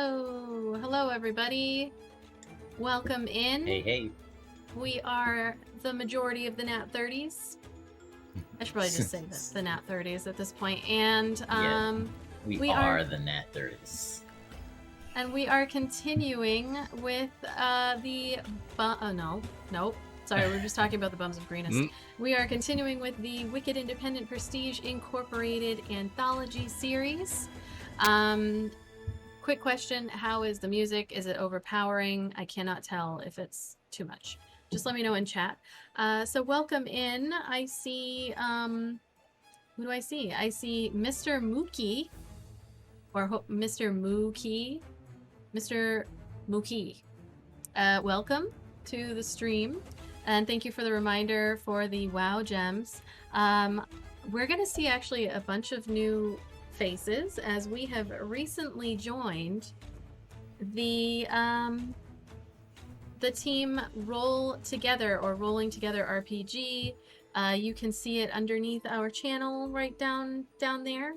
Hello everybody. Welcome in. Hey. We are the majority of the NAT30s. I should probably just say that the NAT30s at this point. And we are the NAT30s. And we are continuing with nope. Sorry, we were just talking about the Bums of Greenest. We are continuing with the Wicked Independent Prestige Incorporated Anthology series. Quick question, how is the music? Is it overpowering? I cannot tell if it's too much. Just let me know in chat. So welcome in. I see, who do I see? I see Mr. Mookie, or Mr. Mookie. Mr. Mookie. Welcome to the stream. And thank you for the reminder for the WoW gems. We're going to see actually a bunch of new faces as we have recently joined the team Rolling Together RPG. You can see it underneath our channel right down there.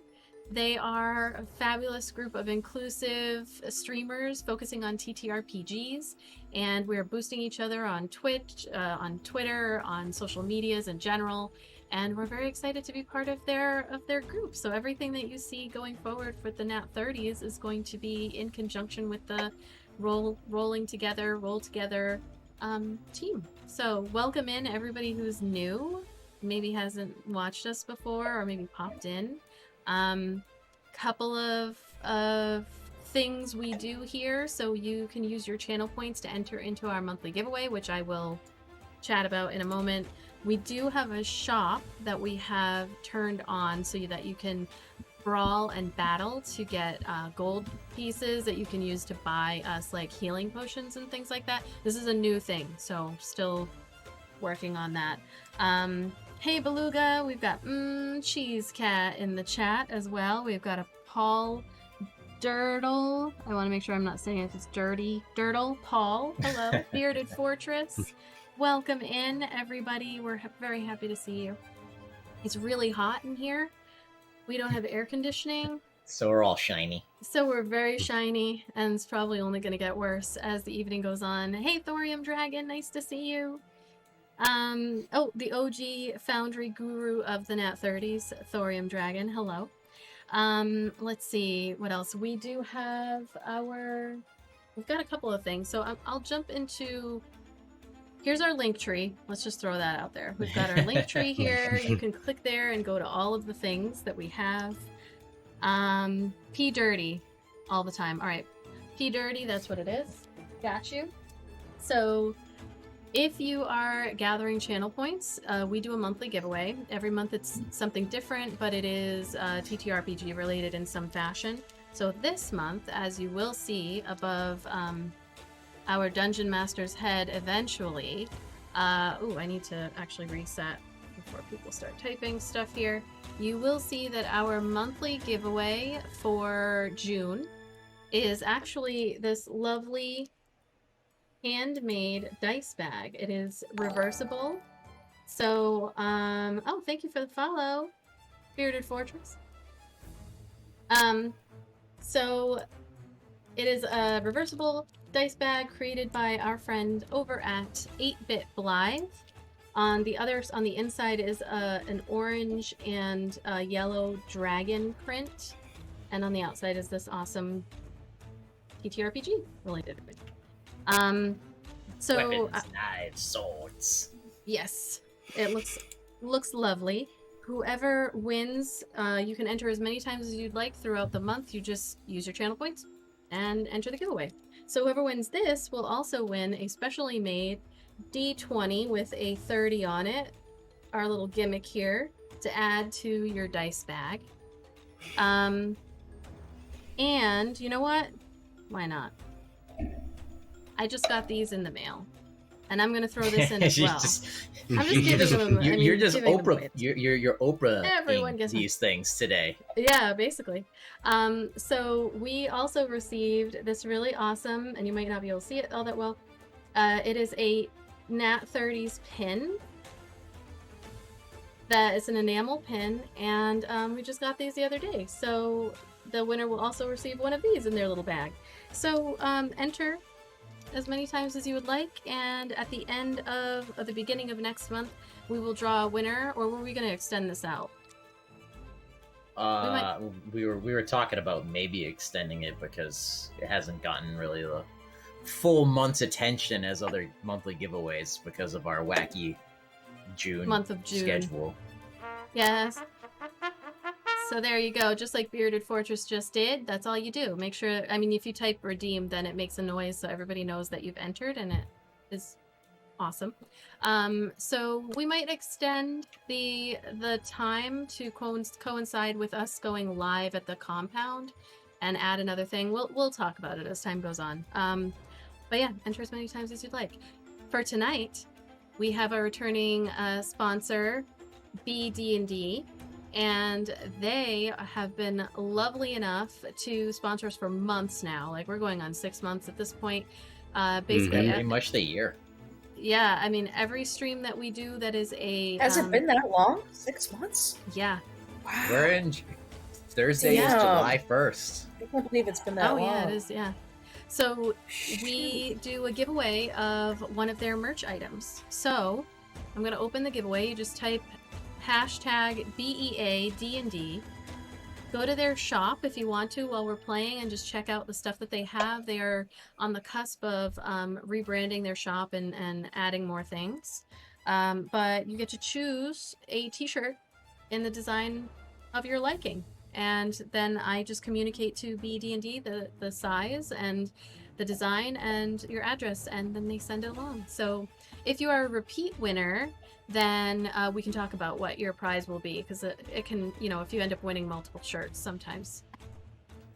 They are a fabulous group of inclusive streamers focusing on TTRPGs, and we're boosting each other on Twitch, on Twitter, on social medias in general. And we're very excited to be part of their group. So everything that you see going forward for the NAT30s is going to be in conjunction with the Roll Together team. So welcome in everybody who's new, maybe hasn't watched us before, or maybe popped in. Couple of things we do here, so you can use your channel points to enter into our monthly giveaway, which I will chat about in a moment. We do have a shop that we have turned on so that you can brawl and battle to get gold pieces that you can use to buy us like healing potions and things like that. This is a new thing, so still working on that. Hey Beluga, we've got Cheese Cat in the chat as well. We've got a Paul Dirtle. I want to make sure I'm not saying it. It's Dirty Dirtle. Paul, hello. Bearded Fortress. Welcome in, everybody. We're very happy to see you. It's really hot in here. We don't have air conditioning. So we're all shiny. So we're very shiny, and it's probably only going to get worse as the evening goes on. Hey, Thorium Dragon, nice to see you. The OG Foundry Guru of the NAT30s, Thorium Dragon, hello. Let's see, what else? We do have we've got a couple of things. So I'll jump into... Here's our link tree. Let's just throw that out there. We've got our link tree here. You can click there and go to all of the things that we have. P Dirty all the time. All right. P Dirty, that's what it is. Got you. So if you are gathering channel points, we do a monthly giveaway. Every month it's something different, but it is TTRPG related in some fashion. So this month, as you will see above our Dungeon Master's head eventually. I need to actually reset before people start typing stuff here. You will see that our monthly giveaway for June is actually this lovely handmade dice bag. It is reversible. So, thank you for the follow, Bearded Fortress. So it is a reversible dice bag created by our friend over at 8-Bit Blythe. On the inside is an orange and yellow dragon print, and on the outside is this awesome TTRPG related print. So weapons, knives, swords. Yes, it looks lovely. Whoever wins, you can enter as many times as you'd like throughout the month. You just use your channel points and enter the giveaway. So whoever wins this will also win a specially made D20 with a 30 on it, our little gimmick here, to add to your dice bag. And you know what? Why not? I just got these in the mail, and I'm gonna throw this in as well. I'm just giving them. You're just Oprah. You're Oprah. Everyone gets these things today. Yeah, basically. So we also received this really awesome, and you might not be able to see it all that well. It is a NAT30s pin that is an enamel pin, and we just got these the other day. So the winner will also receive one of these in their little bag. So enter as many times as you would like, and at the end of the beginning of next month, we will draw a winner. Or were we going to extend this out? We were talking about maybe extending it because it hasn't gotten really the full month's attention as other monthly giveaways because of our wacky month of June schedule. Yes. So there you go. Just like Bearded Fortress just did, that's all you do. Make sure, I mean, if you type redeem, then it makes a noise so everybody knows that you've entered, and it is awesome. So we might extend the time to coincide with us going live at the compound and add another thing. We'll talk about it as time goes on. But yeah, enter as many times as you'd like. For tonight, we have a returning sponsor, BD&D, and they have been lovely enough to sponsor us for months now. Like, we're going on 6 months at this point. Basically, pretty much the year. Yeah, I mean, every stream that we do that is a... Has it been that long? 6 months? Yeah. Wow. We're in... Thursday is July 1st. I can't believe it's been that long. Oh, yeah, it is, yeah. So we do a giveaway of one of their merch items. So I'm going to open the giveaway. You just type hashtag BEADND. Go to their shop if you want to while we're playing and just check out the stuff that they have. They are on the cusp of rebranding their shop and adding more things. But you get to choose a t-shirt in the design of your liking. And then I just communicate to BD&D the size and the design and your address, and then they send it along. So if you are a repeat winner, then we can talk about what your prize will be, because it can, you know, if you end up winning multiple shirts, sometimes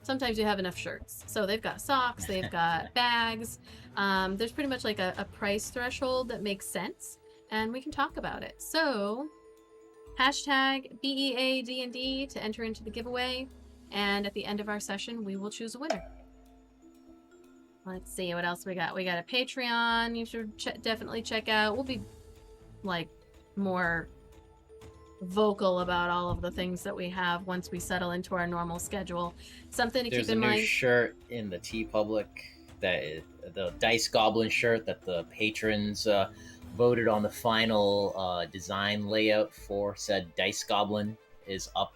you have enough shirts. So they've got socks, they've got bags. There's pretty much like a price threshold that makes sense, and we can talk about it. So hashtag BEADND to enter into the giveaway, and at the end of our session, we will choose a winner. Let's see what else we got. We got a Patreon you should definitely check out. We'll be like more vocal about all of the things that we have once we settle into our normal schedule. Something to keep in mind. There's a new shirt in the TeePublic, that is the Dice Goblin shirt that the patrons voted on the final design layout for said Dice Goblin is up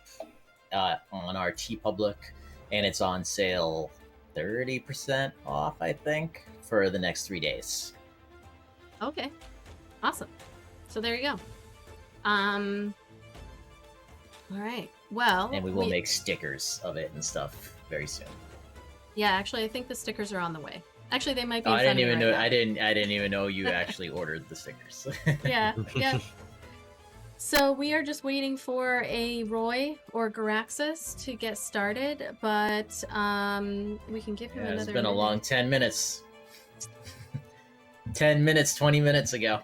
on our TeePublic, and it's on sale 30% off, I think, for the next 3 days. Okay, awesome. So there you go. All right. Well, and we will make stickers of it and stuff very soon. Yeah, actually, I think the stickers are on the way. Actually, they might be. I didn't even know. I didn't even know you actually ordered the stickers. Yeah. So we are just waiting for a Roy or Garaxis to get started, but we can give him another. It's been a long 10 minutes. 10 minutes, 20 minutes ago.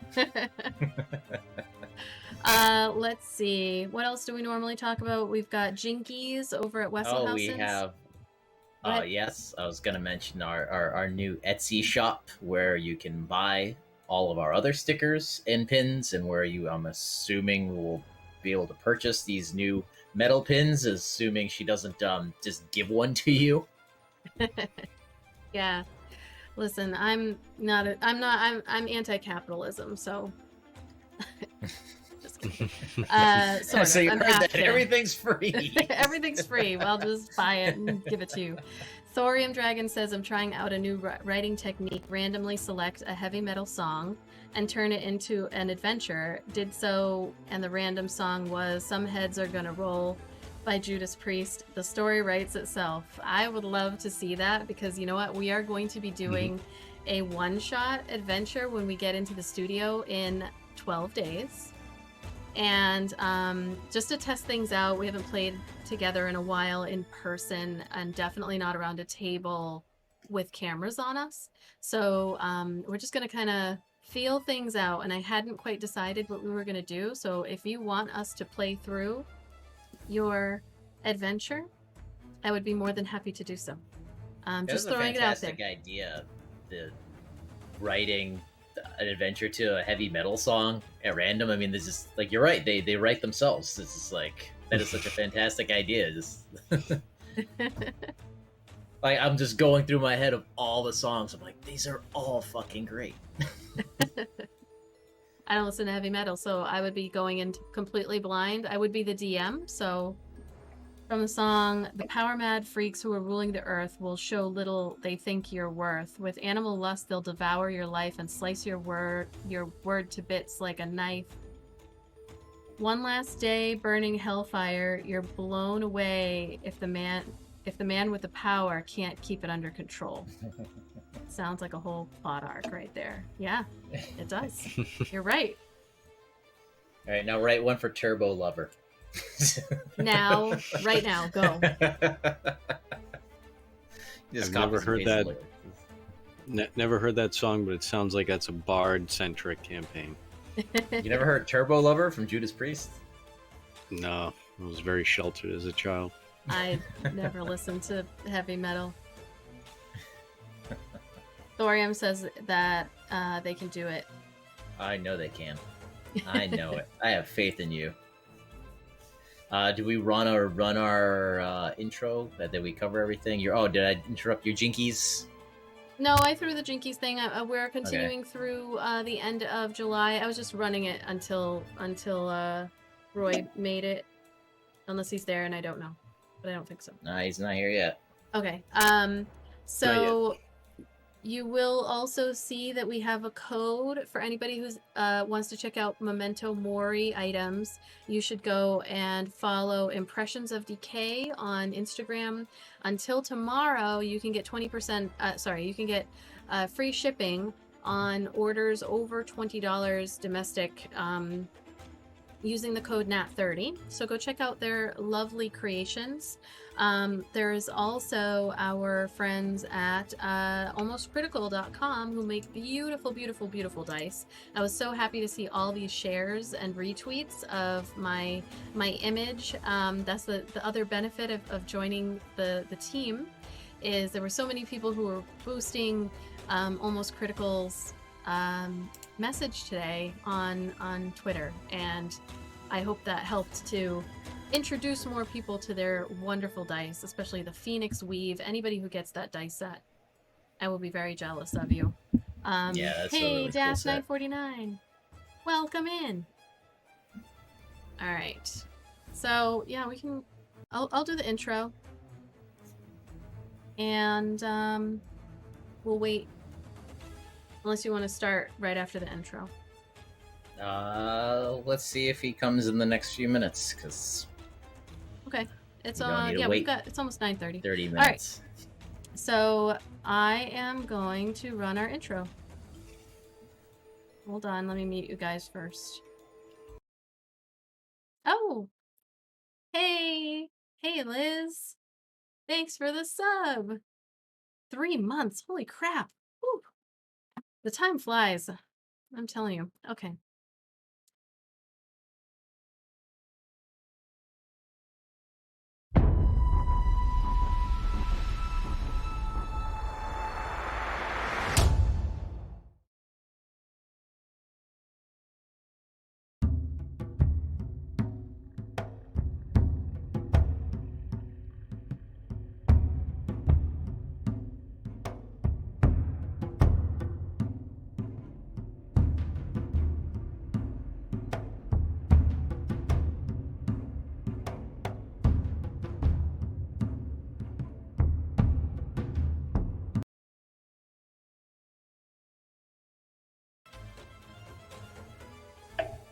Let's see. What else do we normally talk about? We've got Jinkies over at Wesselhausen's. We have. Yes, I was gonna mention our new Etsy shop where you can buy all of our other stickers and pins, and where I'm assuming will be able to purchase these new metal pins, assuming she doesn't just give one to you. Yeah. Listen, I'm anti-capitalism, so just kidding. So you heard that everything's free. Everything's free. Well, just buy it and give it to you. Thorium Dragon says, I'm trying out a new writing technique. Randomly select a heavy metal song and turn it into an adventure. Did so, and the random song was Some Heads Are Gonna Roll by Judas Priest. The story writes itself. I would love to see that, because you know what? We are going to be doing a one-shot adventure when we get into the studio in 12 days. And just to test things out, we haven't played together in a while in person, and definitely not around a table with cameras on us. So we're just going to kind of feel things out, and I hadn't quite decided what we were going to do. So if you want us to play through your adventure, I would be more than happy to do so. Just throwing it out there. Fantastic idea. The writing, an adventure to a heavy metal song at random. I mean, this is like you're right. They write themselves. This is like that is such a fantastic idea. Just like I'm just going through my head of all the songs. I'm like, these are all fucking great. I don't listen to heavy metal, so I would be going in completely blind. I would be the DM, so from the song, the power mad freaks who are ruling the earth will show little they think you're worth. With animal lust, they'll devour your life and slice your word to bits like a knife. One last day, burning hellfire, you're blown away if the man with the power can't keep it under control. Sounds like a whole plot arc right there. Yeah, it does. You're right. All right, now write one for Turbo Lover. Now, right now, go. Just I've copy never and heard paste the that. lyrics. Never heard that song, but it sounds like that's a bard-centric campaign. You never heard Turbo Lover from Judas Priest? No, I was very sheltered as a child. I never listened to heavy metal. Thorium says that they can do it. I know they can. I know it. I have faith in you. Do we run our intro? Did we cover everything? Did I interrupt your jinkies? No, I threw the Jinkies thing. We're continuing through the end of July. I was just running it until Roy made it, unless he's there, and I don't know, but I don't think so. Nah, he's not here yet. Okay. So you will also see that we have a code for anybody who wants to check out Memento Mori items. You should go and follow Impressions of Decay on Instagram. Until tomorrow, you can get 20%. You can get free shipping on orders over $20 domestic. Using the code NAT30. So go check out their lovely creations. There's also our friends at almostcritical.com who make beautiful, beautiful, beautiful dice. I was so happy to see all these shares and retweets of my image. That's the other benefit of joining the team, is there were so many people who were boosting Almost Critical's message today on Twitter, and I hope that helped to introduce more people to their wonderful dice, especially the Phoenix Weave. Anybody who gets that dice set, I will be very jealous of you. Yeah, that's a hey, really cool Dash set. 949, welcome in. All right, so yeah, we can. I'll do the intro, and we'll wait. Unless you want to start right after the intro. Let's see if he comes in the next few minutes, because Okay. It's You don't need to yeah, wait. it's almost 9:30. 30 right. minutes. So I am going to run our intro. Hold on, let me mute you guys first. Oh! Hey! Hey, Liz! Thanks for the sub! 3 months, holy crap! Whew. The time flies. I'm telling you. Okay.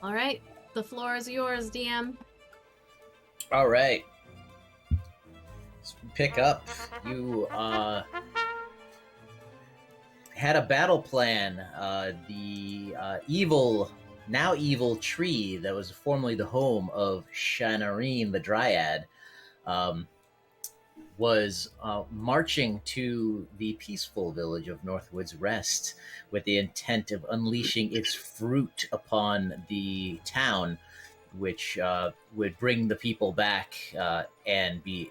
All right, the floor is yours, DM. All right. Let's pick up. You had a battle plan. The now evil tree that was formerly the home of Shanarine the Dryad was marching to the peaceful village of Northwood's Rest with the intent of unleashing its fruit upon the town, which would bring the people back and the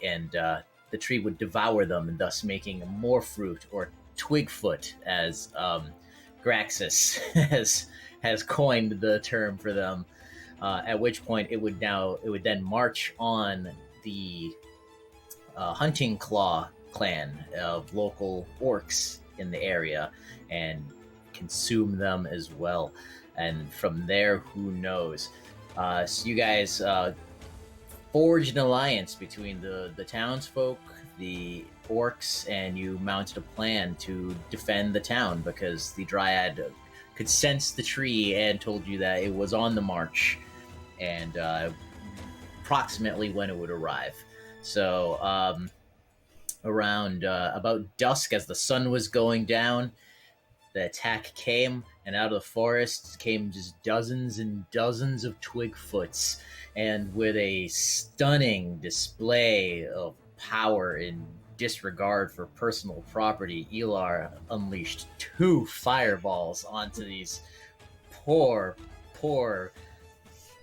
tree would devour them, and thus making more fruit, or Twigfoot, as Graxus has coined the term for them. At which point it would then march on the Hunting Claw clan of local orcs in the area and consume them as well. And from there, who knows? So you guys forged an alliance between the townsfolk, the orcs, and you mounted a plan to defend the town because the Dryad could sense the tree and told you that it was on the march and approximately when it would arrive. So around about dusk, as the sun was going down, the attack came, and out of the forest came just dozens and dozens of Twigfoots, and with a stunning display of power and disregard for personal property, Elar unleashed 2 fireballs onto these poor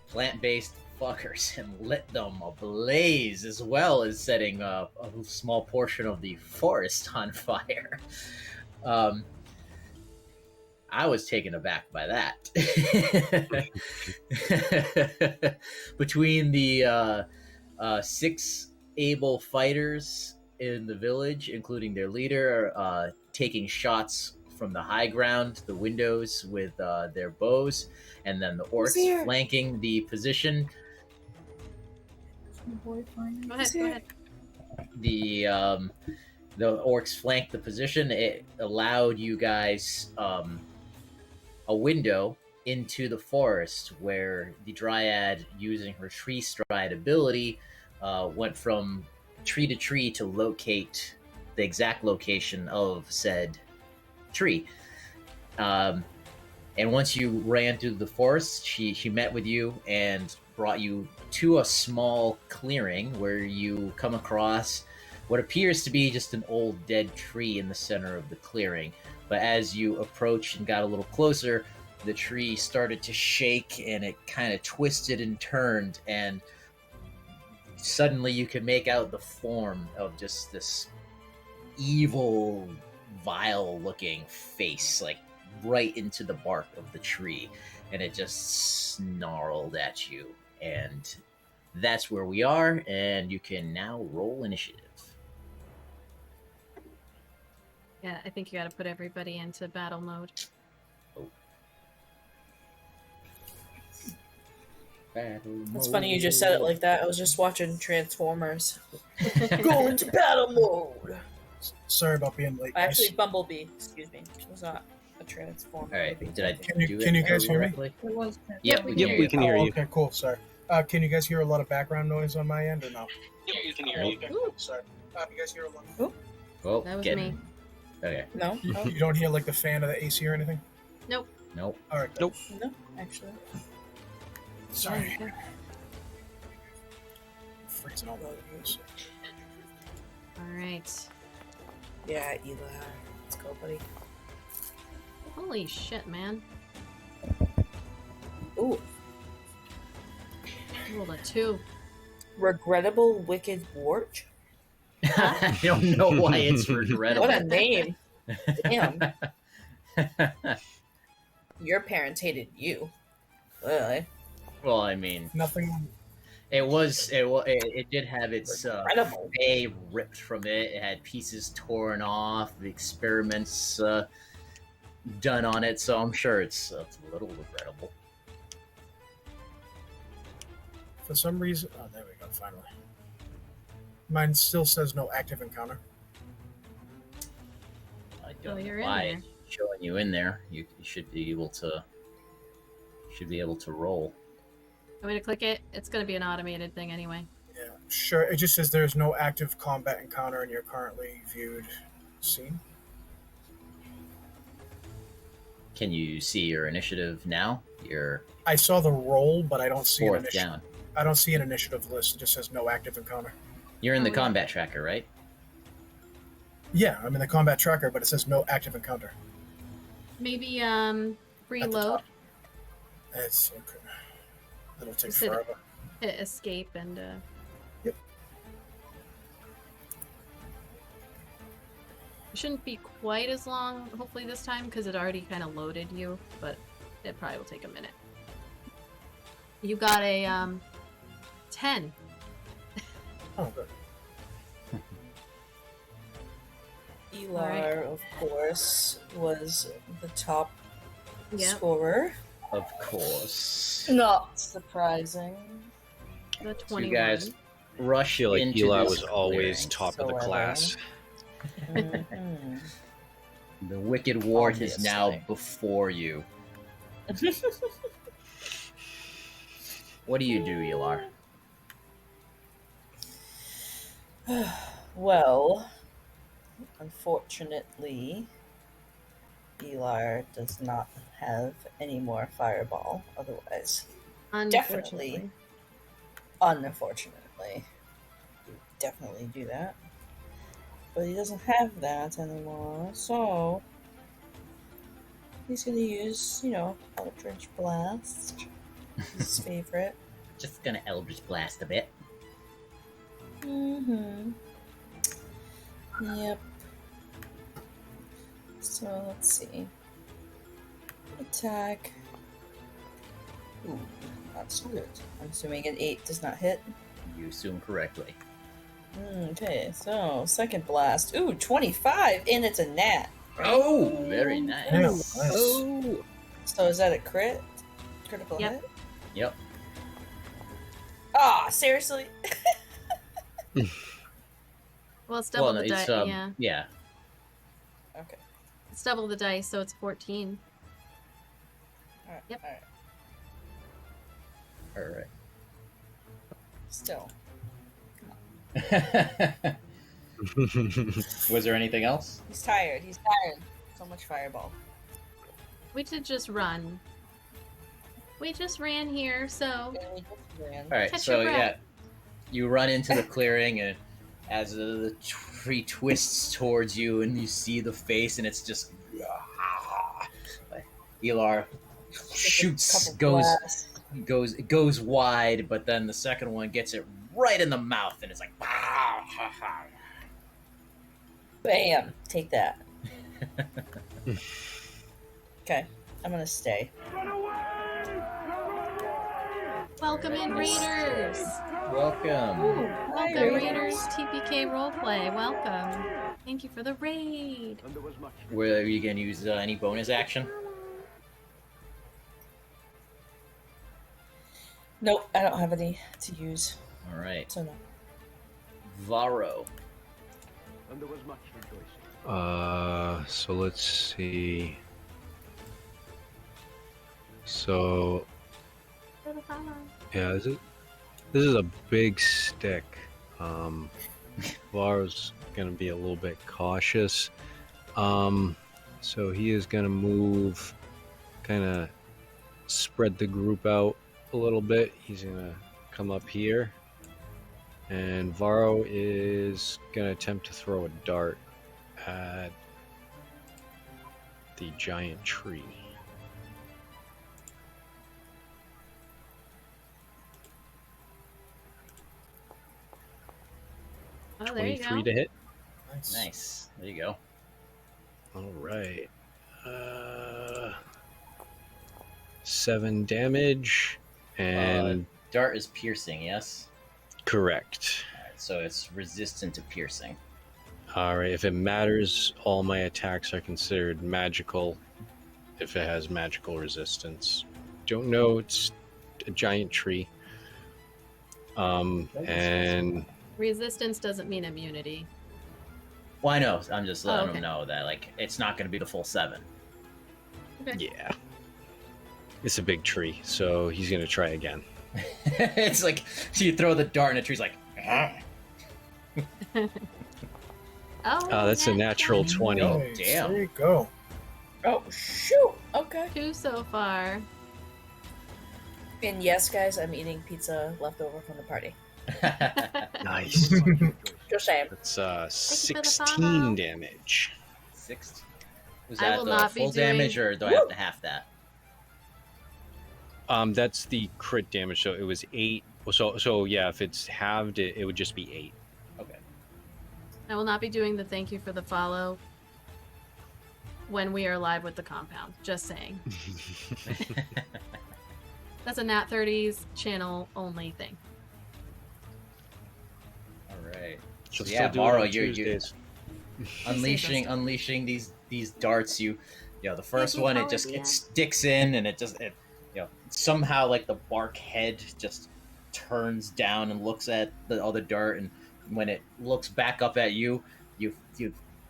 plant-based fuckers and lit them ablaze, as well as setting a small portion of the forest on fire. I was taken aback by that. Between the 6 able fighters in the village, including their leader, taking shots from the high ground, the windows with their bows, and then the orcs flanking the position. Go ahead. The orcs flanked the position. It allowed you guys a window into the forest where the Dryad, using her tree stride ability, went from tree to tree to locate the exact location of said tree. And once you ran through the forest, she met with you and brought you to a small clearing where you come across what appears to be just an old dead tree in the center of the clearing. But as you approached and got a little closer, the tree started to shake and it kind of twisted and turned, and suddenly you could make out the form of just this evil, vile-looking face, like right into the bark of the tree, and it just snarled at you. And that's where we are, and you can now roll initiative. Yeah, I think you got to put everybody into battle mode. It's funny you just said it like that. I was just watching Transformers. Go into battle mode. Sorry about being late. Actually, Bumblebee. Excuse me. It was not a Transformer. All right, did I Can you- do it can you guys hear me? correctly? It was. Yep, we can hear we you. can hear you. Okay, cool. Sorry. Can you guys hear a lot of background noise on my end or no? Yeah, we can hear Nope. you. Okay, cool. Sorry. You guys hear a lot? Oh, That was get me. Okay. No. No. You don't hear like the fan of the AC or anything? Nope. All right. good. Nope. No. Actually. Sorry. Yeah. Freezing all over this. All right. Yeah, Eli. Let's go, buddy. Holy shit, man. Ooh. Rolled a 2. Regrettable Wicked Wart. I don't know why it's regrettable. What a name. Damn. Your parents hated you. Really? Well, I mean, Nothing. it did have its Regrettable. A ripped from it. It had pieces torn off. The experiments done on it, so I'm sure it's a little regrettable. For some reason. Oh, there we go. Finally. Mine still says no active encounter. I Oh, don't you're know in why there. it's showing you in there. You should be able to roll. I'm going to click it. It's going to be an automated thing anyway. Yeah, sure. It just says there's no active combat encounter in your currently viewed scene. Can you see your initiative now? Your I saw the roll, but I don't see an fourth initiative. down. I don't see an initiative list. It just says no active encounter. You're in the Oh, yeah. combat tracker, right? Yeah, I'm in the combat tracker, but it says no active encounter. Maybe At the reload, top. It's okay. It'll take Is it- forever. hit escape, and It shouldn't be quite as long, hopefully this time, because it already kind of loaded you, but it probably will take a minute. You got a 10. Oh, good. Elar, of course, was the top Yep. scorer. Of course. Not surprising. The So 21. you guys rush I feel like into Eli this was always clearing. top of the So class. Mhm. The wicked wart is now Obviously. before you. What do you do, Elar? Well, unfortunately, Elar does not have any more fireball. Otherwise, Unfortunately. unfortunately, definitely do that. But he doesn't have that anymore, so he's gonna use, Eldritch Blast, his favorite. Just gonna Eldritch Blast a bit. Mm-hmm. Yep. So let's see. Attack. Ooh, that's good. I'm assuming an 8 does not hit. You assume correctly. Okay, so second blast. Ooh, 25, and it's a nat. Oh, very nice. Yeah, nice. Oh, So is that a crit? Critical Yep. hit? Yep. Ah, seriously? Well, it's double Well, no, the it's dice. Yeah. yeah. Okay. It's double the dice, so it's 14. Alright. Yep. Alright. All right. Still. Was there anything else? He's tired. So much fireball. We did just run. We just ran here, so And we just ran. All right. Catch So your breath. yeah, you run into the clearing, and as the tree twists towards you, and you see the face, and it's just Elar shoots, Couple blasts. goes wide, but then the second one gets it right in the mouth, and it's like Bam! Take that. Okay, I'm gonna stay. welcome in, Raiders. welcome. Welcome, Raiders TPK roleplay. Welcome. Thank you for the raid. Were you gonna use any bonus action? Nope, I don't have any to use, All right, so no. Varro. So let's see. So yeah, this is a big stick. Var's gonna be a little bit cautious. So he is gonna move, kind of spread the group out a little bit. He's gonna come up here, and Varro is gonna attempt to throw a dart at the giant tree. Oh, there you 23 go. to hit. Nice. Nice. There you go. All right. 7 damage, and Dart is piercing, yes? correct. Alright, so it's resistant to piercing. All right. If it matters, all my attacks are considered magical. If it has magical resistance, don't know. It's a giant tree. And Resistance doesn't mean immunity. Well, I know. I'm just letting okay. them know that like it's not going to be the full 7. yeah, it's a big tree, so he's gonna try again. It's like so you throw the dart and the tree's like. Oh, That's a natural 20. Oh, Nice. damn. There you go. Oh, shoot! Okay. 2 so far. And yes, guys, I'm eating pizza leftover from the party. Nice. Just saying. That's Thank you for the 16 follow. damage. 6. Was I that will the not be full damage, doing- or do I have to half that? That's the crit damage. So it was 8. So yeah, if it's halved, it would just be 8. Okay. I will not be doing the thank you for the follow when we are live with the compound. Just saying. That's a NAT30s channel only thing. All right. She'll So, still yeah, do it Varro, on you're Tuesdays. unleashing these darts. You know, the first Thank you, one, it Claudia. sticks in, and it somehow like the bark head just turns down and looks at the other dart, and when it looks back up at you, you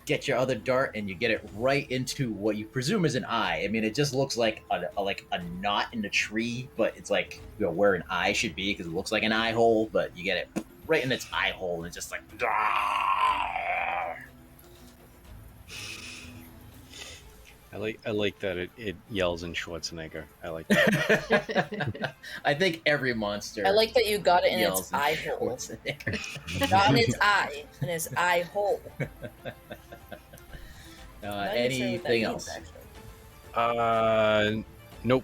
get your other dart and you get it right into what you presume is an eye. I mean, it just looks like a knot in the tree, but it's like, you know, where an eye should be because it looks like an eye hole, but you get it right in its eye hole, and it's just like. I like that it yells in Schwarzenegger. I like that. I think every monster. I like that you got it in yells its eye hole. Schwarzenegger. Not in its eye, in its eye hole. Not even sure what that Anything means, else? actually. Nope.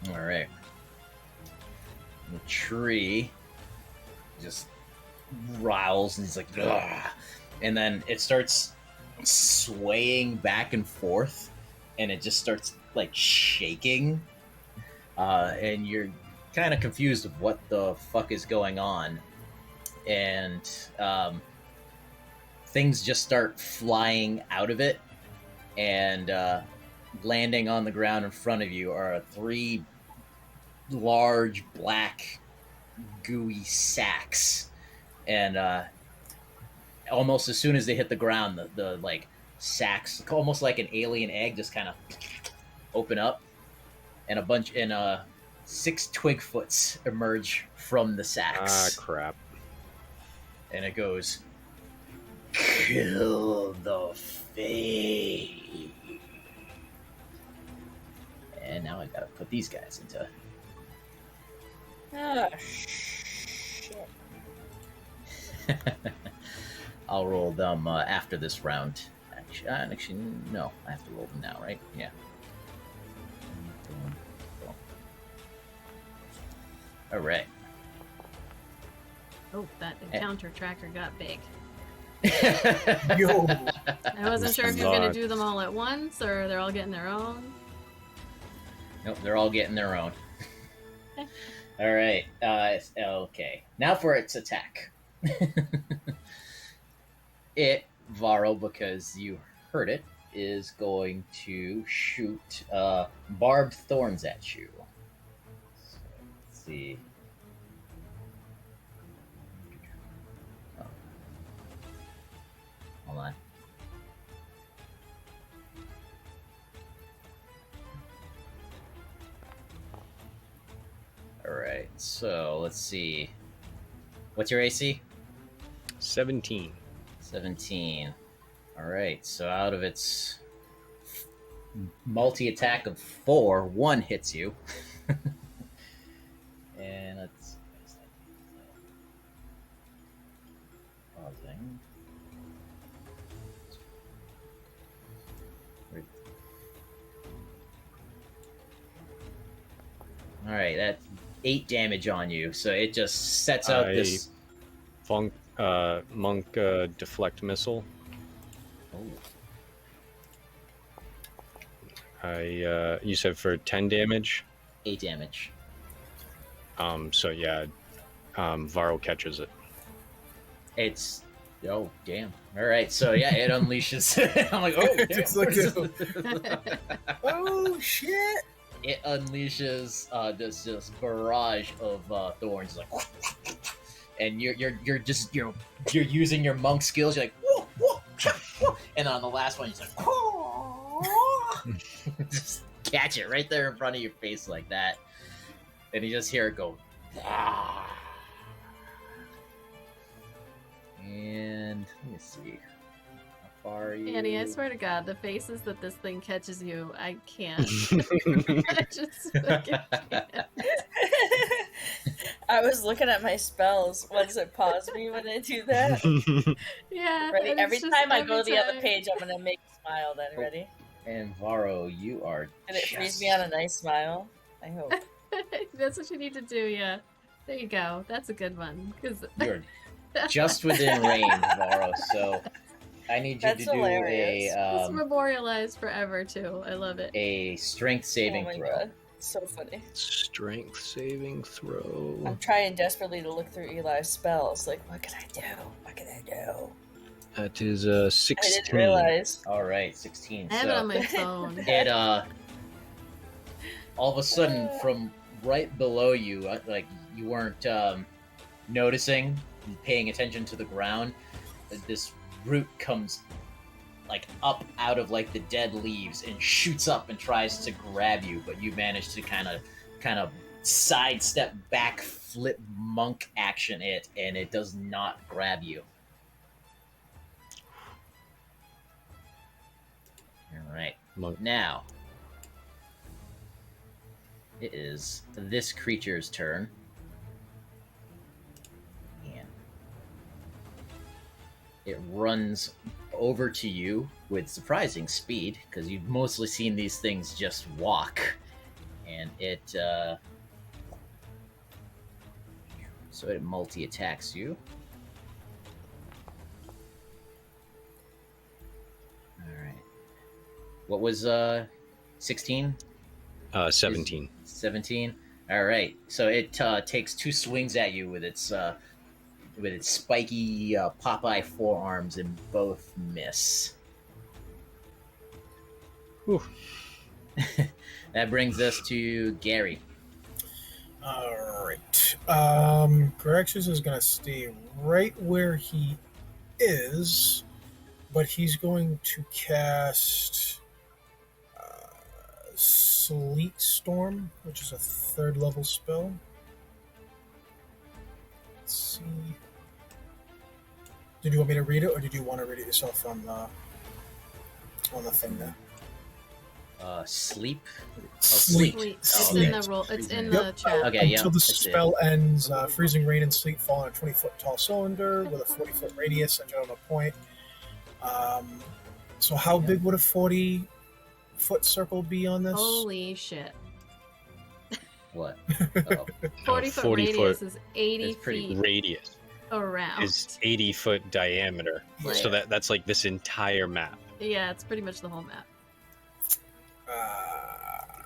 All right. The tree just riles and he's like, ugh. And then it starts swaying back and forth, and it just starts like shaking. And you're kind of confused of what the fuck is going on, and things just start flying out of it, and landing on the ground in front of you are 3 large black gooey sacks, and almost as soon as they hit the ground, the like sacks, almost like an alien egg, just kind of open up, and 6 Twigfoots emerge from the sacks. Ah, crap. And it goes, kill the Fae. And now I gotta put these guys into. Ah, shit. I'll roll them after this round. Actually, no. I have to roll them now, right? Yeah. All right. Oh, that encounter tracker got big. Yo. I wasn't sure if you were Bizarre. going to do them all at once or they're all getting their own. Nope, they're all getting their own. Okay. All right. Okay. Now for its attack. It, Varro, because you heard it, is going to shoot barbed thorns at you. So, let's see. Oh. Hold on. All right. So let's see. What's your AC? 17. 17. All right. So out of its multi attack of 4, 1 hits you. And let's pausing. All right, that's 8 damage on you. So it just sets out this. Monk deflect missile. Oh, You said for 10 damage. 8 damage. So yeah, Varro catches it. It's oh damn. All right, so yeah, it unleashes. I'm like, oh, damn. It's like oh shit! It unleashes this barrage of thorns, like, and you're using your monk skills. You're like, whoa, whoa, whoa. And on the last one, you're like, just catch it right there in front of your face like that, and you just hear it go. Ah. And let me see. How far are you? Annie, I swear to God, the faces that this thing catches you, I can't. I just fucking can't. I was looking at my spells. What does it pause me when I do that? Yeah. Ready? and Every it's just time I every go to the other time. page, I'm gonna make you smile. Then ready? And Varro, you are. And it frees me on a nice smile. I hope. That's what you need to do, yeah. There you go. That's a good one. 'Cause You're just within range, Varro. So I need you That's to do hilarious. It's memorialized forever too. I love it. a strength saving Oh my throw. god, so funny. Strength saving throw. I'm trying desperately to look through Eli's spells. Like, what can I do? What can I do? That is I 16. didn't realize. All right, 16. I have it So on my phone. it all of a sudden from right below you, like you weren't noticing, paying attention to the ground. This root comes like up out of like the dead leaves and shoots up and tries to grab you, but you manage to kind of sidestep back, flip monk action it, and it does not grab you. All right, Monk. now it is this creature's turn. And it runs over to you with surprising speed, because you've mostly seen these things just walk. And it so it multi-attacks you. Alright. What was 16? 17. 17. All right. So it takes 2 swings at you with its spiky Popeye forearms, and both miss. Whew. That brings us to Gary. All right. Grexus is going to stay right where he is, but he's going to cast Sleet Storm, which is a 3rd level spell. Let's see. Did you want me to read it, or did you want to read it yourself on the thing there? Sleep. Sleep. It's okay. in the roll. It's in the Yep. chat. Okay, yeah. Until the that's it. spell ends, freezing rain and sleet fall on a 20-foot tall cylinder with a 40-foot radius and on a point. So how big would a 40-foot circle be on this? Holy shit! What? Oh. 40 foot 40 radius foot is 80 It's pretty feet radius around. is 80-foot diameter. Like- So that's like this entire map. Yeah, it's pretty much the whole map. Uh,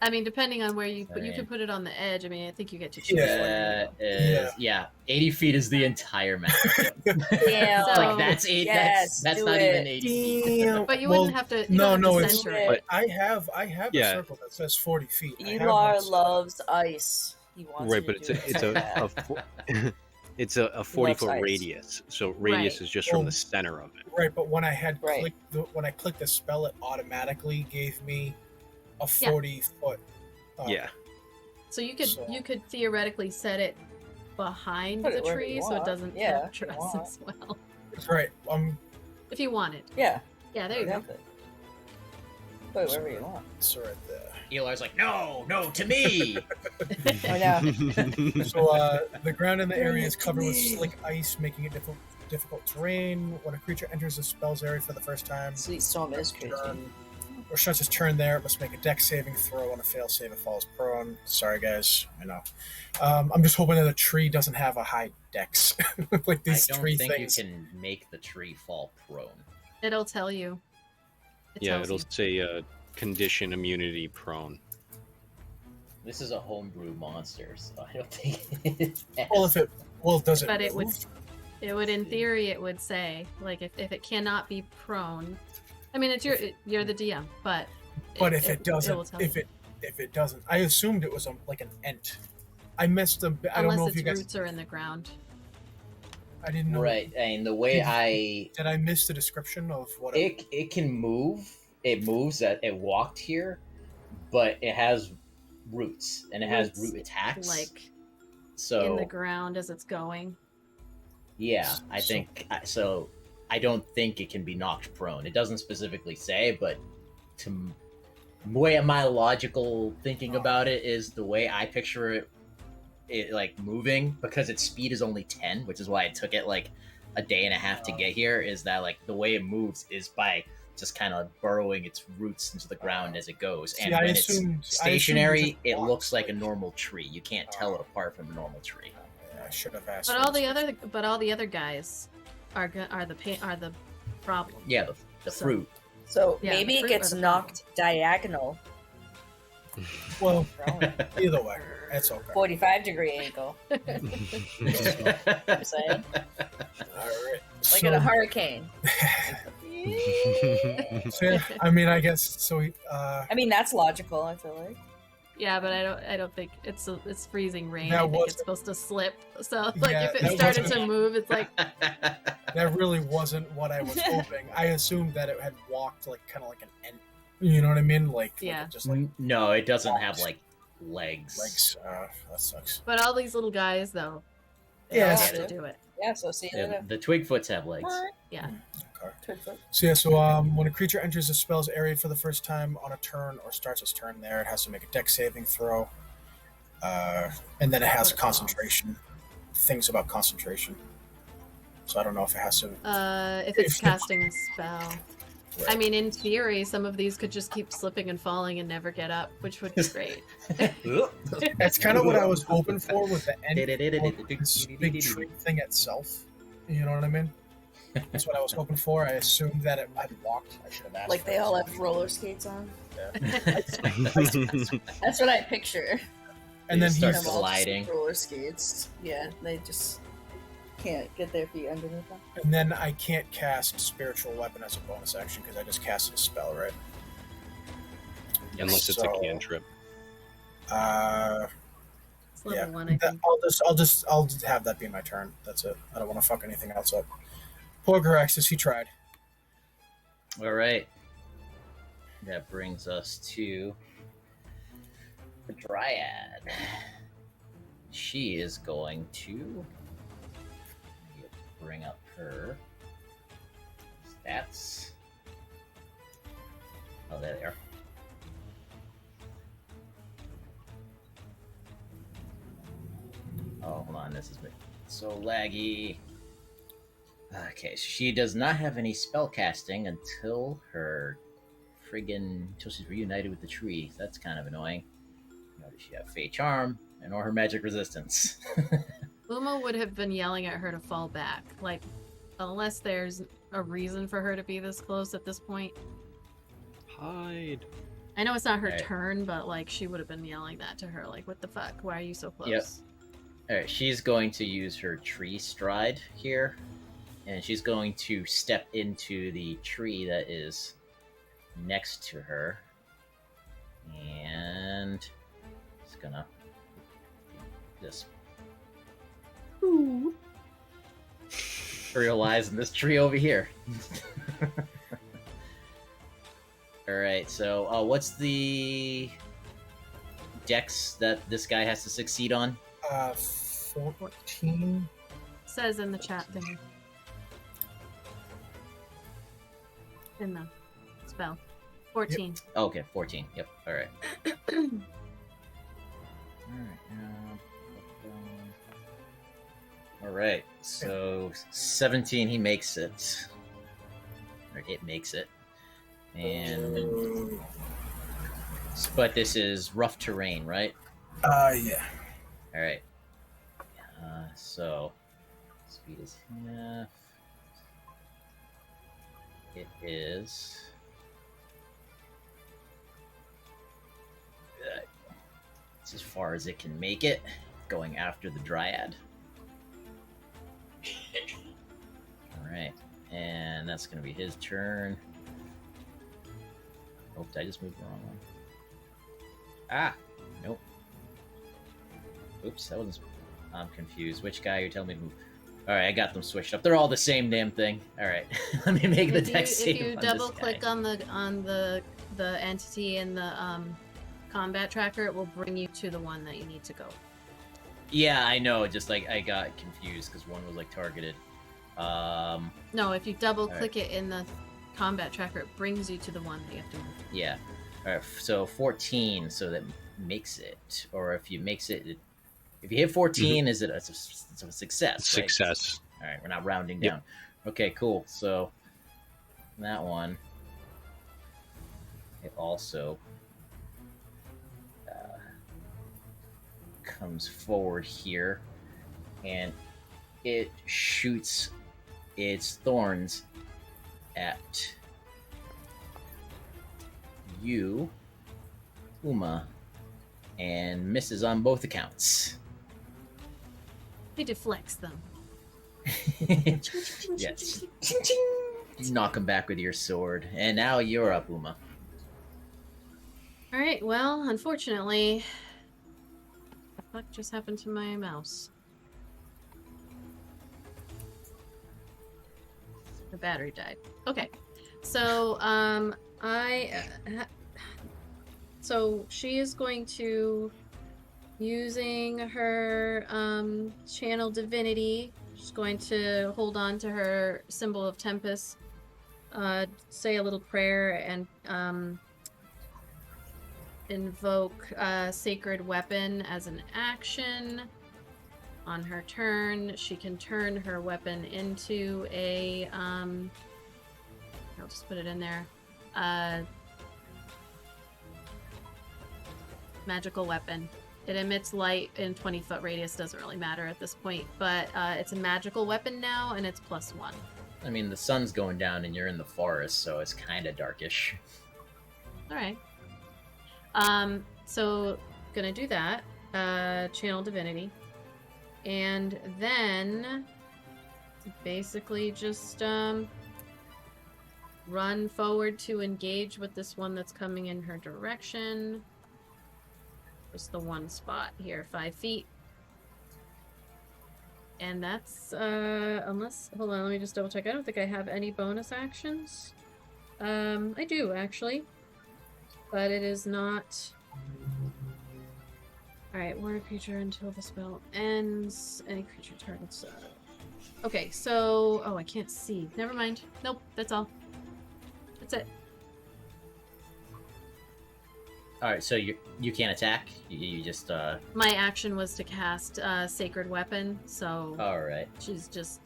I mean, depending on where you put, you could put it on the edge. I mean, I think you get to choose. Yeah. Yeah. 80 feet is the entire map. Yeah. So- Like that's 8. Yes, that's do not it. even 80 feet. Damn. But you Well, wouldn't have to. You no, don't no, have to it's. center it. But- I have Yeah. a circle that says 40 feet. I have Elar that. loves ice. He wants Right, you but to it's do a, that. it's a 40-foot ice. radius. So radius Right. is just from Oh. the center of it. Right, but when I had Right. when I clicked the spell, it automatically gave me a Yeah. 40-foot. Yeah. So you could So- you could theoretically set it behind Put the it wherever tree you so it want. doesn't Yeah, capture if you us want. as well. Right. If you wanted. Yeah, Yeah, there you go. exactly. Put it wherever you want. So right there. Elar's like, no, to me. I know. So the ground in the area is covered with slick ice, making it difficult terrain. When a creature enters the spell's area for the first time, Sleet Storm is crazy. or starts its turn there, it must make a dex saving throw. On a fail save, it falls prone. Sorry, guys. I know. I'm just hoping that the tree doesn't have a high dex. Like I these don't tree think things. you can make the tree fall prone. It'll tell you. It Yeah, tells it'll you. say condition immunity prone. This is a homebrew monster, so I don't think it has. Well, does it? But it would, move? in theory, it would say like if it cannot be prone. I mean, it's you're the DM, but. But if it will doesn't, tell if you. it doesn't, I assumed it was like an ent. I missed them. I don't Unless know if its you guys. roots are in the ground. I didn't know. Right, and the way I Did I miss the description of what? it can move. It moves. That it walked here, but it has roots and it has Roots, root attacks. Like so in the ground as it's going. yeah, I So- think so. I don't think it can be knocked prone. It doesn't specifically say, but to way my logical thinking about it is the way I picture it like moving, because its speed is only 10, which is why it took it like a day and a half to get here, is that like the way it moves is by just kind of burrowing its roots into the ground as it goes. See, And I when assumed- it's I assumed stationary, it it just looks like a walks. normal tree. You can't tell it apart from a normal tree. I should have asked. But for all the this. other guys are the problem. Yeah, the So- fruit. So Yeah, maybe the it fruit gets or the knocked diagonal. Well, Wrong. either way, it's okay. 45-degree angle. I'm saying. All right. Like in a hurricane. So, yeah, I mean, I guess so. I mean, that's logical, I feel like. Yeah, but I don't think it's freezing rain. That I think was- it's supposed to slip. So like Yeah, if it that started wasn't- to move, it's like That really wasn't what I was hoping. I assumed that it had walked like kind of like an N. You know what I mean? Like Yeah. it just like No, it doesn't have like legs. legs. That sucks. but all these little guys though, they Yeah, all it's have to true. do it. Yeah, so see you Yeah, later. the Twigfoots have legs. Yeah. Okay. Twigfoot. So yeah, so when a creature enters a spell's area for the first time on a turn or starts its turn there, it has to make a dex saving throw. And then it has concentration. Things about concentration. So I don't know if it has to. If it's casting a spell. I Right. mean, in theory, some of these could just keep slipping and falling and never get up, which would be great. That's kind of what I was hoping for with the end. This big tree thing itself. You know what I mean? That's what I was hoping for. I assumed that it had walked. I should have asked. Like for they it. all have roller skates on. Yeah. That's what I picture. And then They start he's Them all just sliding. roller skates. Yeah, they just can't get their feet underneath them. and then I can't cast spiritual weapon as a bonus action because I just casted a spell, right? Unless it's a So- cantrip. It's level Yeah. one, I think. I'll just have that be my turn. That's it. I don't want to fuck anything else up. Poor Garaxis, he tried. All right. That brings us to the Dryad. She is going to bring up her stats. Oh, there they are. Oh, hold on. This is so laggy. Okay, so she does not have any spell casting until until she's reunited with the tree. That's kind of annoying. Nor does she have Fey Charm, and or her magic resistance. Uma would have been yelling at her to fall back. Like, unless there's a reason for her to be this close at this point. Hide. I know it's not her Right. turn, but like she would have been yelling that to her. Like, what the fuck? Why are you so close? Yep. Alright, she's going to use her tree stride here, and she's going to step into the tree that is next to her. And it's gonna just realize in this tree over here. Alright, so what's the dex that this guy has to succeed on? 14. Says in the chat thing. In the spell. 14. Okay, 14. Yep. All right. All right. So 17, he makes it, or it makes it, and but this is rough terrain, right? Yeah. All right. So speed is half. It is. It's as far as it can make it, going after the Dryad. Alright, and that's going to be his turn. Oh, did I just move the wrong one? Ah! Nope. Oops, that wasn't. I'm confused. Which guy you're telling me to move? Alright, I got them switched up. They're all the same damn thing. Alright, let me make the dex If save you on double this click guy. on the entity in the combat tracker, it will bring you to the one that you need to go. Yeah, I know. Just like I got confused because one was like targeted. No, if you double Alright. click it in the combat tracker, it brings you to the one that you have to move. Yeah. All right. So 14. So that makes it. Or if you makes it, if you hit 14, is it it's a success? Right? Success. All right. We're not rounding Yep. down. Okay. Cool. So that one. It also comes forward here, and it shoots its thorns at you, Uma, and misses on both accounts. He deflects them. Yes. You knock him back with your sword, and now you're up, Uma. All right. Well, unfortunately, what the fuck just happened to my mouse? The battery died. Okay. So, so she is going to, using her channel divinity, she's going to hold on to her symbol of Tempest, say a little prayer, and invoke a sacred weapon as an action. On her turn, she can turn her weapon into a, I'll just put it in there, magical weapon. It emits light in 20-foot radius, doesn't really matter at this point, but it's a magical weapon now, and it's +1. I mean, the sun's going down and you're in the forest, so it's kind of darkish. Alright. So, gonna do that. Channel divinity. And then, basically just, run forward to engage with this one that's coming in her direction. Just the one spot here, 5 feet. And that's, unless, hold on, let me just double check. I don't think I have any bonus actions. I do, actually. But it is not... Alright, warn a creature until the spell ends. Any creature targets... Okay, so... Oh, I can't see. Never mind. Nope, that's all. That's it. Alright, so you can't attack? You just, My action was to cast Sacred Weapon, so... Alright. She's just...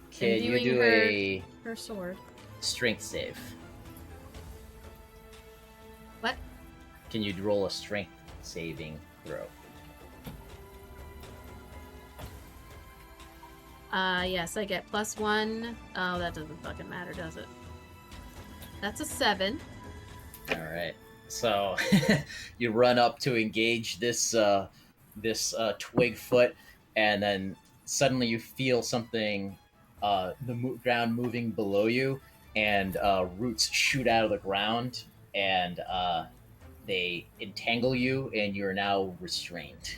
Can you imbuing do her sword. strength save? What? Can you roll a strength saving throw? Yes, I get +1. Oh, that doesn't fucking matter, does it? That's a 7. Alright. So, you run up to engage this twig foot, and then suddenly you feel something, the ground moving below you, and roots shoot out of the ground, and they entangle you, and you're now restrained.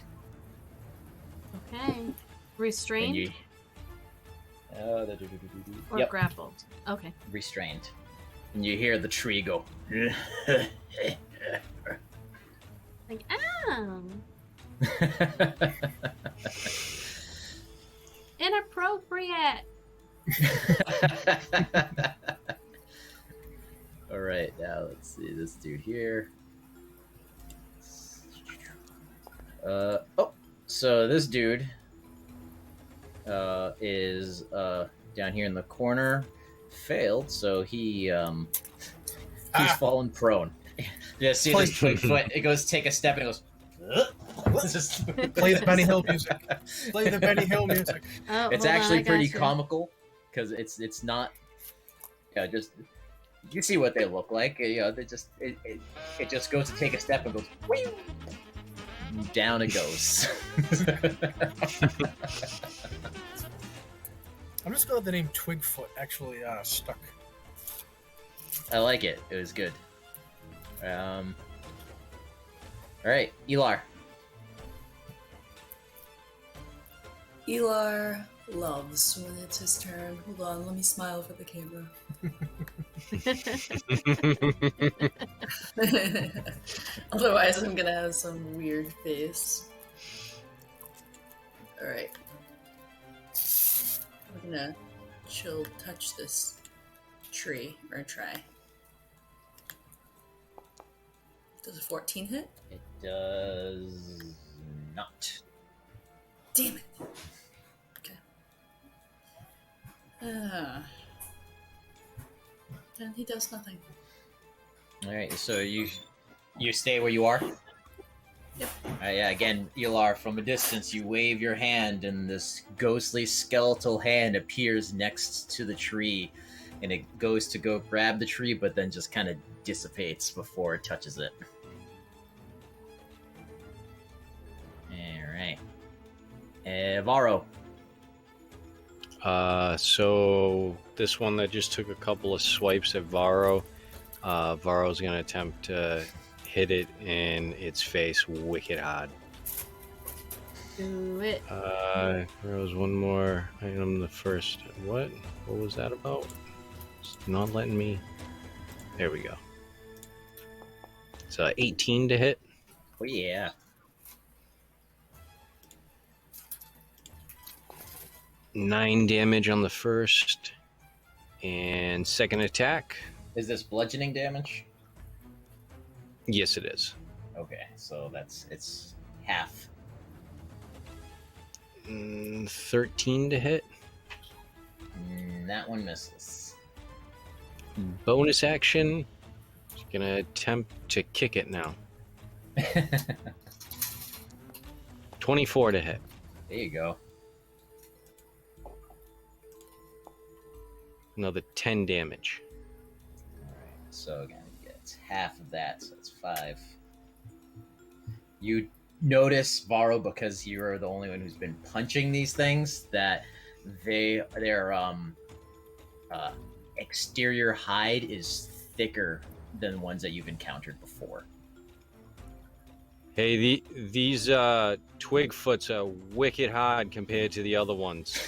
Okay. Restrained? And you, or yep, grappled? Okay. restrained. And you hear the tree go. Like, ow! Inappropriate! All right, now let's see this dude here. So this dude is down here in the corner. Failed, so he's fallen prone. Yeah, see this twig foot. It goes take a step and it goes. Just... Play the Benny Hill music. Play the Benny Hill music. Oh, It's hold actually on, I pretty gotcha. comical because it's not. Yeah, just you see what they look like. You know, they just it just goes to take a step and goes. Whee! Down it goes. I'm just glad the name Twigfoot actually stuck. I like it. It was good. All right, Elar. Elar loves when it's his turn. Hold on, let me smile for the camera. Otherwise, I'm gonna have some weird face. Alright. I'm gonna chill touch this tree, or try. Does a 14 hit? It does not. Damn it! Okay. Then he does nothing. All right, so you stay where you are. Yep. Yeah, again, Elar, from a distance, you wave your hand, and this ghostly skeletal hand appears next to the tree, and it goes to go grab the tree, but then just kind of dissipates before it touches it. All right. Varro. So this one that just took a couple of swipes at Varro. Varro's gonna attempt to hit it in its face wicked hard. Do it. There was one more item. The first. What was that about? It's not letting me. There we go. It's 18 to hit. Oh, yeah. Nine damage on the first. And second attack. Is this bludgeoning damage? Yes, it is. Okay, so it's half. 13 to hit. That one misses. Bonus action. Just gonna attempt to kick it now. 24 to hit. There you go. Another 10 damage. Alright, so again, it's half of that, so it's 5. You notice, Varro, because you're the only one who's been punching these things, that their exterior hide is thicker than ones that you've encountered before. Hey, these twig foots are wicked hard compared to the other ones.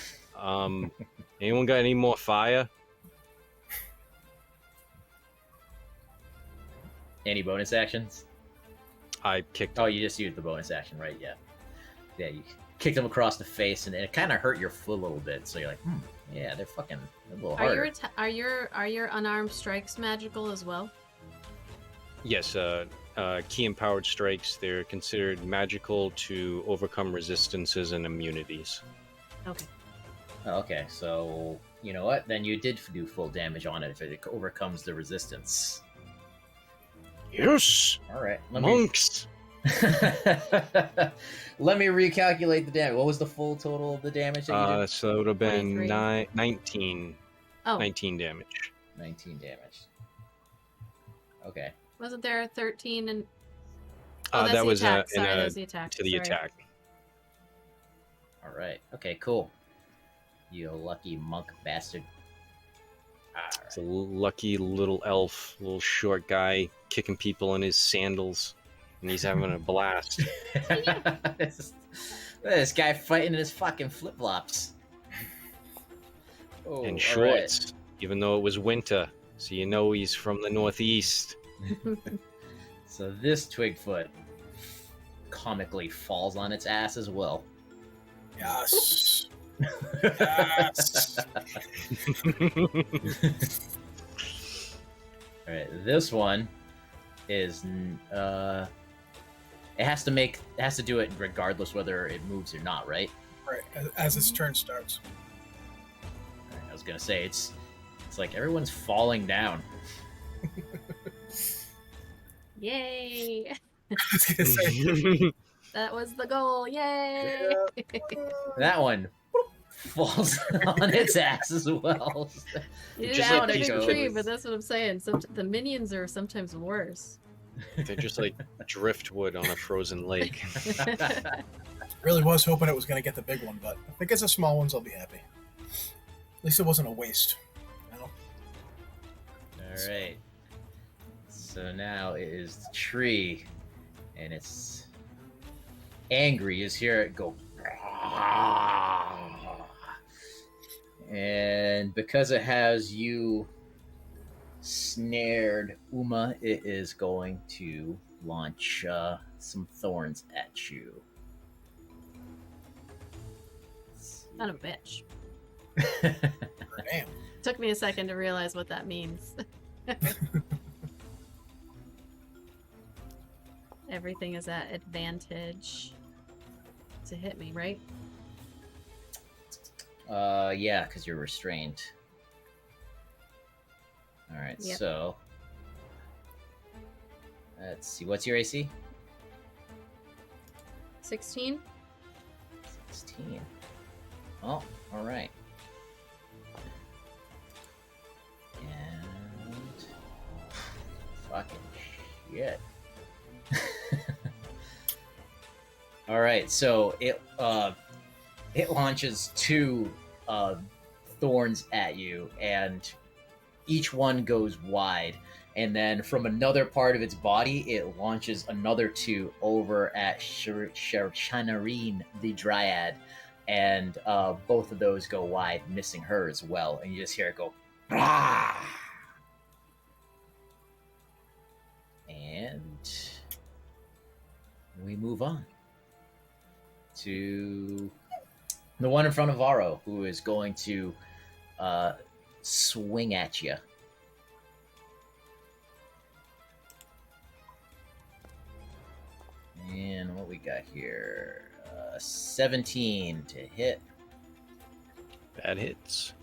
Anyone got any more fire? Any bonus actions? I kicked. Oh, you just used the bonus action, right? Yeah. Yeah, you kicked them across the face, and it kind of hurt your foot a little bit. So you're like, yeah, they're fucking a little harder. Are your unarmed strikes magical as well? Yes, key empowered strikes. They're considered magical to overcome resistances and immunities. Okay. Oh, okay, so you know what? Then you did do full damage on it if it overcomes the resistance. Yes, All right, monks. Let me recalculate the damage. What was the full total of the damage that you did? So it would have been 23. 19. Oh, 19 damage. 19 damage. Okay. wasn't there 13 and? Oh, that's that the was attack. Sorry, that was the attack. to the Sorry. attack. All right. Okay. Cool. You lucky monk bastard. It's a lucky little elf, little short guy kicking people in his sandals, and he's having a blast. This guy fighting in his fucking flip flops. Oh, And all right. shorts, even though it was winter, so you know he's from the northeast. So this Twigfoot comically falls on its ass as well. Yes. Yes. All right, this one is it has to do it regardless whether it moves or not, right? Right. As its turn starts. All right, I was gonna say it's like everyone's falling down. Yay! I was gonna say, That was the goal. Yay! That one falls on its ass as well. You Just didn't like have a these big goes. tree, but that's what I'm saying. The minions are sometimes worse. They're just like driftwood on a frozen lake. really was hoping it was going to get the big one, but if it gets the small ones, I'll be happy. At least it wasn't a waste. You know? All right. So now it is the tree, and it's angry. You hear it go, and because it has you snared, Uma, it is going to launch some thorns at you. Not a bitch. Damn. Took me a second to realize what that means. Everything is at advantage to hit me, right? Yeah, because you're restrained. All right, Yep. so let's see. What's your AC? 16? 16. Oh, all right. Fucking shit. All right, so it launches two thorns at you, and each one goes wide. And then from another part of its body, it launches another two over at Shanarine, the Dryad, and both of those go wide, missing her as well. And you just hear it go, "Brah!" And we move on to the one in front of Varro, who is going to swing at you. And what we got here? 17 to hit. That hits.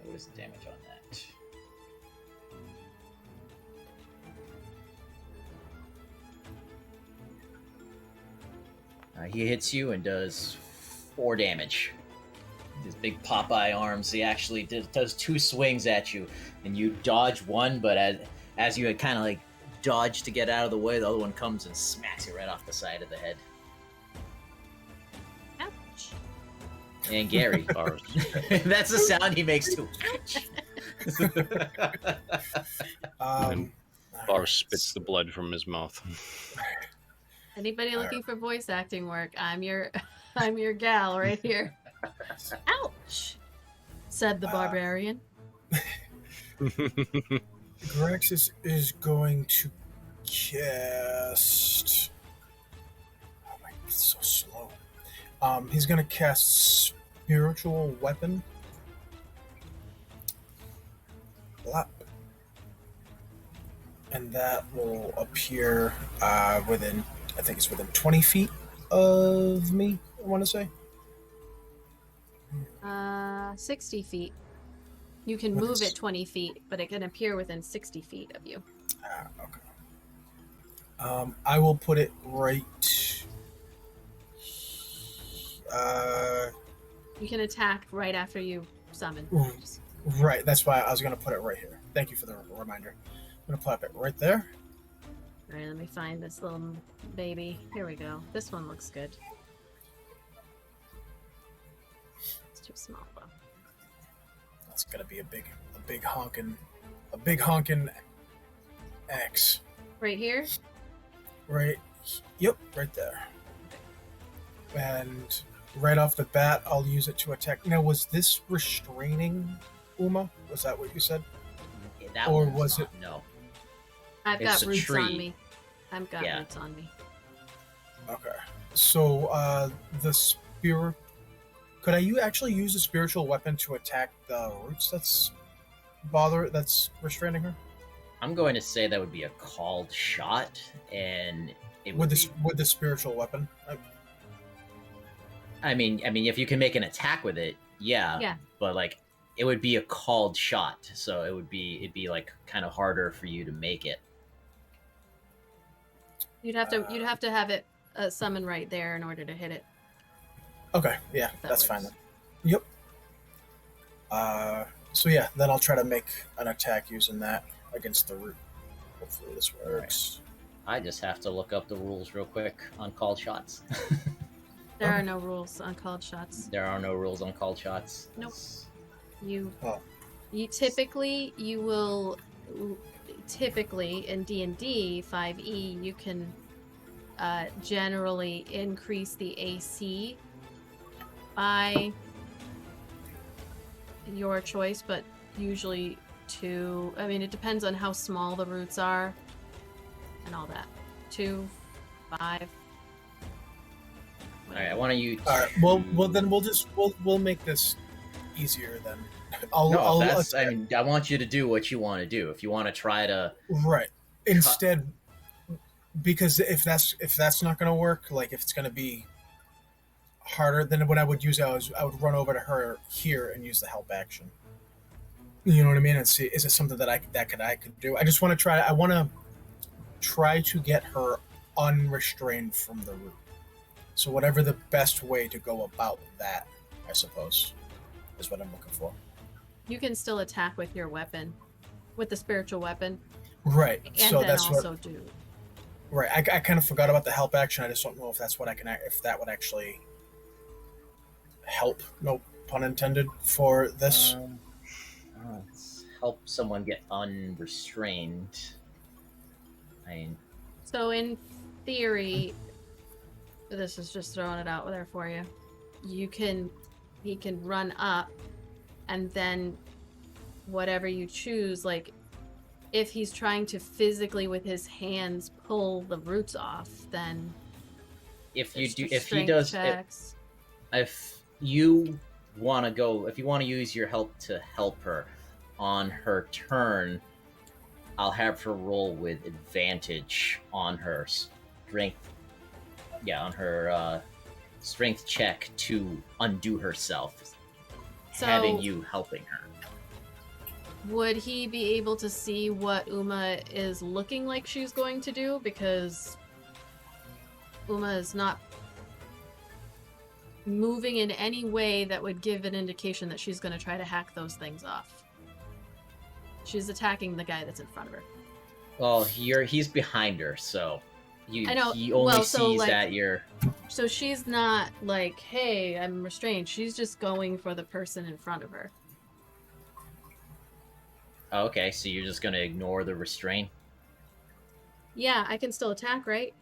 What is the damage on that? He hits you and does 4 damage. His big Popeye arms, he actually does 2 swings at you, and you dodge one, but as you had kind of like dodged to get out of the way, the other one comes and smacks you right off the side of the head. Ouch. And Gary, that's the sound he makes too. Ouch. And Bar spits the blood from his mouth. Anybody looking for voice acting work? I'm your gal right here. Ouch, said the barbarian. Graxis is going to cast. Oh my, it's so slow. He's going to cast Spiritual Weapon. Blap. And that will appear within, I think it's within 20 feet of me, I want to say. 60 feet. You can What move is- it 20 feet, but it can appear within 60 feet of you. Okay. I will put it right. You can attack right after you summon. Right. That's why I was going to put it right here. Thank you for the reminder. I'm going to plop it right there. All right, let me find this little baby. Here we go. This one looks good. It's too small though. That's going to be a big honking X. Right here. Right. Yep. Right there. And right off the bat, I'll use it to attack. Now, was this restraining, Uma? Was that what you said? That Or one's was not, no. I've It's got a roots tree. on me. I've got Yeah. roots on me. Okay. So, the spirit. Could I actually use a spiritual weapon to attack the roots that's restraining her? I'm going to say that would be a called shot, and it would With the spiritual weapon? I mean, if you can make an attack with it, yeah. Yeah. But like, it would be a called shot, so it'd be like kind of harder for you to make it. You'd have to have it summon right there in order to hit it. Okay, yeah, If that that's fine works. then. Yep. So yeah, then I'll try to make an attack using that against the root. Hopefully this works. I just have to look up the rules real quick on called shots. There Okay. are no rules on called shots. There are no rules on called shots. Nope. You Oh. you will typically in D&D 5e you can generally increase the AC by your choice, but usually I mean, it depends on how small the roots are and all that. 2, 5. All right, I want to use. All right. Well, then we'll make this easier then. I want you to do what you want to do. If you want to try to, Right. Instead, because if that's not going to work, like if it's going to be harder, then what I would use I would run over to her here and use the help action. You know what I mean? And see, is it something that I could do? I just want to try. I want to try to get her unrestrained from the root. So whatever the best way to go about that, I suppose, is what I'm looking for. You can still attack with your weapon. with the spiritual weapon, Right. and So then that's also what. do. Right. I kind of forgot about the help action. I just don't know if that's what I can. If that would actually help. No pun intended for this. Let's help someone get unrestrained. I mean, So in theory, this is just throwing it out there for you. He can run up, and then whatever you choose, like if he's trying to physically with his hands pull the roots off, then if you there's do, if he strength does, checks. if you want to go, if you want to use your help to help her on her turn, I'll have her roll with advantage on her strength. Yeah, on her strength check to undo herself, So- having you helping her. Would he be able to see what Uma is looking like she's going to do? Because Uma is not moving in any way that would give an indication that she's going to try to hack those things off. She's attacking the guy that's in front of her. Well, he's behind her, so I know, he only well, so, sees like- that you're. So she's not like, hey, I'm restrained. She's just going for the person in front of her. Oh, okay, so you're just gonna ignore the restraint. Yeah, I can still attack, right?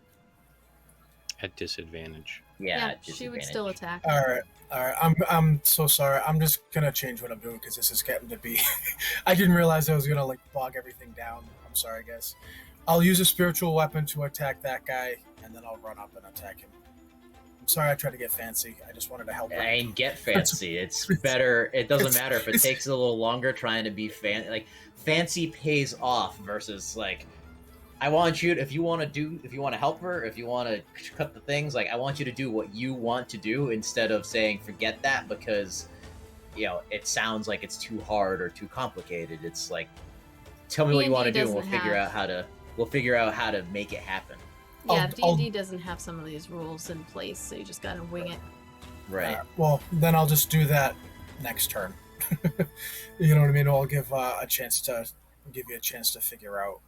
At disadvantage. Yeah, she would still attack. All right. All right. I'm so sorry. I'm just gonna change what I'm doing because this is getting to be. I didn't realize I was gonna like bog everything down. I'm sorry, guys. I'll use a spiritual weapon to attack that guy, and then I'll run up and attack him. I'm sorry I tried to get fancy. I just wanted to help him. And get fancy. It's better. It doesn't matter if it it's- takes a little longer trying to be fancy. Like fancy pays off versus like, I want you to, if you want to help her, if you want to cut the things, like I want you to do what you want to do instead of saying forget that because, it sounds like it's too hard or too complicated. It's like, tell me what you want to do, and we'll figure out how to make it happen. Yeah, I'll- D&D doesn't have some of these rules in place, so you just gotta wing it. Right. Well, then I'll just do that next turn. You know what I mean? I'll give give you a chance to figure out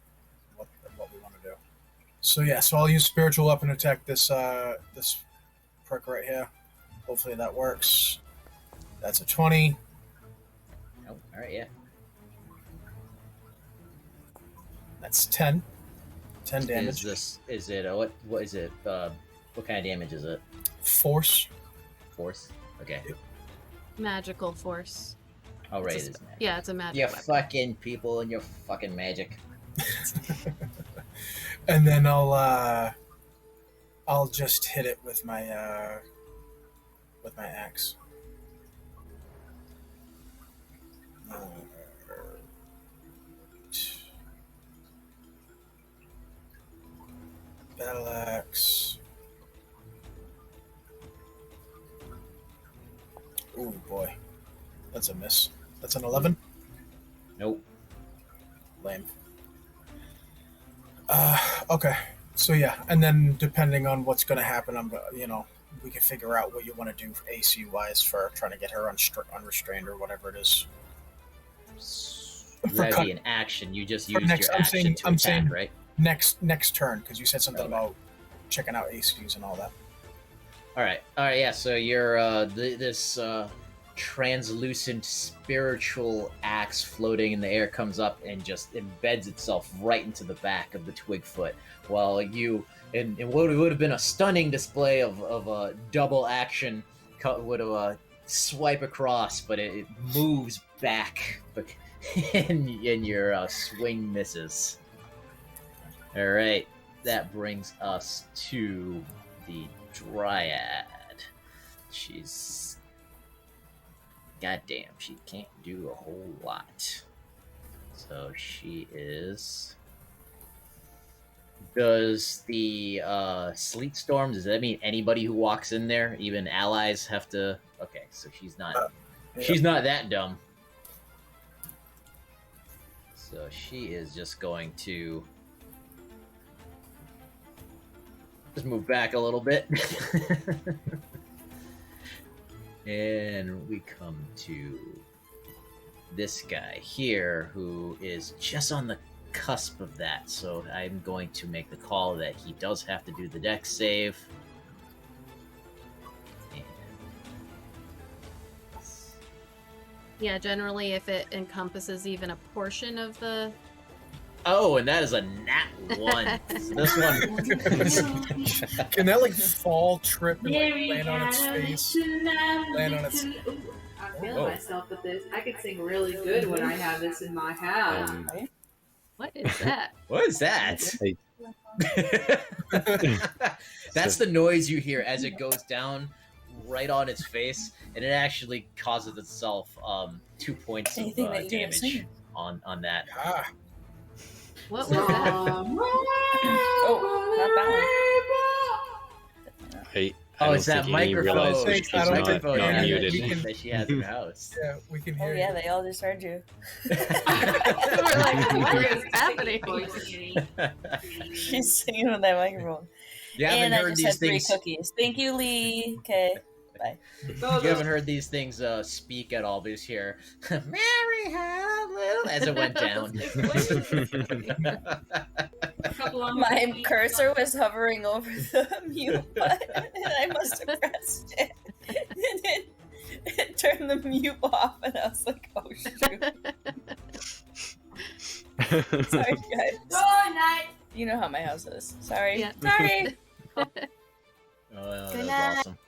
what we want to do. So yeah, so I'll use spiritual weapon to attack this this prick right here. Hopefully that works. That's a 20. Oh, all right. Yeah. That's 10. 10 damage. Is it what is it? What kind of damage is it? Force. Force. Okay. Magical force. Oh right, It's a it is magic. Yeah, it's a magic You weapon. fucking people and your fucking magic. And then I'll just hit it with my axe. Battle axe. Ooh boy, that's a miss. That's an 11. Nope. Lame. Okay. So yeah, and then depending on what's going to happen, we can figure out what you want to do AC wise for trying to get her unrestrained or whatever it is. That'd be an action. You just for used next- your I'm action saying- to I'm attack, saying- right? Next turn, because you said something Okay. about checking out ACs and all that. All right. Yeah. So you're this translucent spiritual axe floating in the air comes up and just embeds itself right into the back of the Twigfoot, while you in what would have been a stunning display of a double action would have swipe across, but it moves back, and your swing misses. All right, that brings us to the Dryad. She's goddamn, she can't do a whole lot. So she is. Does the sleet storm? Does that mean anybody who walks in there, even allies, have to? Okay, so she's not. Yeah. She's not that dumb. So she is just going to just move back a little bit. And we come to this guy here, who is just on the cusp of that. So I'm going to make the call that he does have to do the dex save. And... Yeah, generally, if it encompasses even a portion of the. Oh, and that is a nat 1. So this one. Can that like fall, trip, and like land on its face? Land on its. I'm feeling Whoa. myself with this. I could sing really good when I have this in my house. What is that? What is that? Hey. That's the noise you hear as it goes down right on its face, and it actually causes itself 2 points of Anything that you can't damage sing. on that. Ah, What was that? Oh, not that I Oh, don't it's that think Amy microphone. realizes Thanks, she's I don't not, think- Microphone not yeah, muted. we can- that she has in her house. yeah, we can Oh hear yeah, you. they all just heard you. We're like, what is happening? She's singing with that microphone. You haven't And I heard just these had 3 things. cookies. Thank you, Lee. Okay. Bye. You haven't heard these things speak at all, but you just hear Mary had a little as it went down. My cursor was hovering over the mute button, and I must have pressed it. And it turned the mute off, and I was like, oh shoot. Sorry, guys. Good night. You know how my house is. Sorry. Yeah. Sorry. Oh, that Good was night. awesome.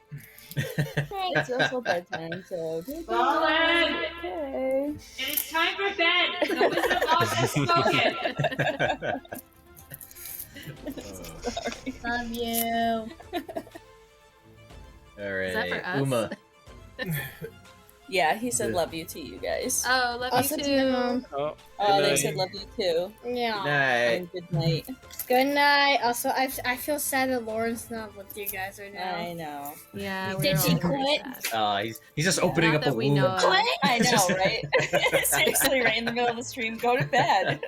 It's also bedtime, so. Fallen. Okay. And it's time for bed. The Wizard of Oz has spoken. Oh. Love you. All right, that for us? Uma. Yeah, he said Good. love you to you guys. Oh, love Also you to my too. mom. Oh, Oh, they night. said love you too. Yeah. Night. And good night. Good night. Also, I feel sad that Lauren's not with you guys right now. I know. Yeah, Did we're she all very quit? sad. He's just opening Not up a that we wound. know of. I know, right? Seriously, right in the middle of the stream, go to bed.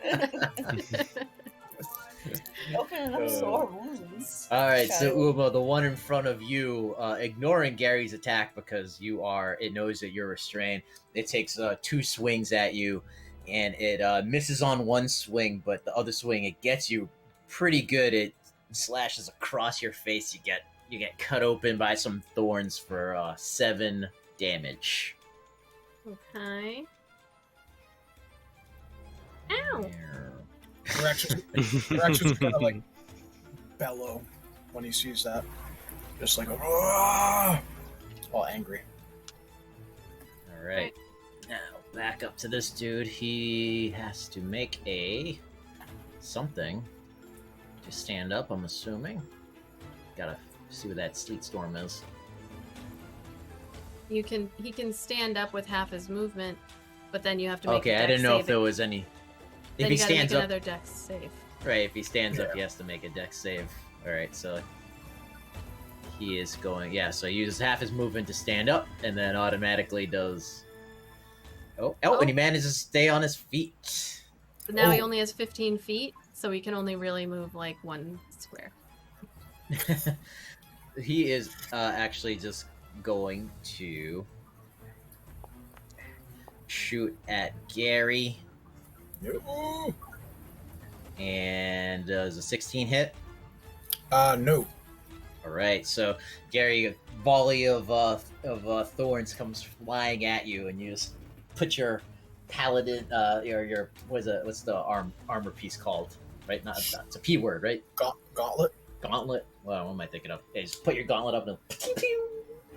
Opening up sore wounds. All right, so Child. Uma, the one in front of you, ignoring Gary's attack because it knows that you're restrained. It takes 2 swings at you, and it misses on one swing, but the other swing it gets you pretty good. It slashes across your face. You get cut open by some thorns for 7 damage. Okay. Ow. Reaction's kind of like bellow when he sees that. Just like, "Ah!" all angry. All right. Now back up to this dude. He has to make a something to stand up. I'm assuming. Gotta see what that sleet storm is. He can stand up with half his movement, but then you have to make Okay, a I dex didn't know if save. there was any. Then If he you gotta stands make up, another dex save. right? If he stands up, he has to make a dex save. All right, so he is going. Yeah, so he uses half his movement to stand up, and then automatically does. Oh, and he manages to stay on his feet. But now he Oh. only has 15 feet, so he can only really move like 1 square. He is actually just going to shoot at Gary, No. and does a 16 hit? No. All right, so Gary, a volley of thorns comes flying at you, and you just put your paladin, your what's the armor piece called? Right, not it's a P word, right? Gauntlet. Gauntlet. Well, what am I thinking of? Yeah, just put your gauntlet up and pew, pew,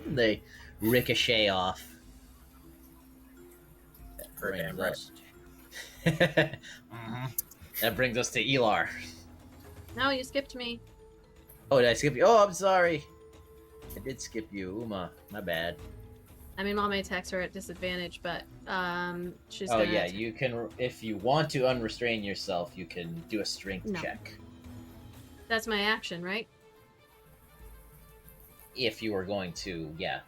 they ricochet off. Very damn right. Mhm. That brings us to Elar. No, you skipped me. Oh, did I skip you? Oh, I'm sorry. I did skip you, Uma. My bad. I mean, all my attacks are at disadvantage, but she's Oh gonna. yeah, you can. If you want to unrestrain yourself, you can do a strength No. check. That's my action, right? If you were going to, yeah.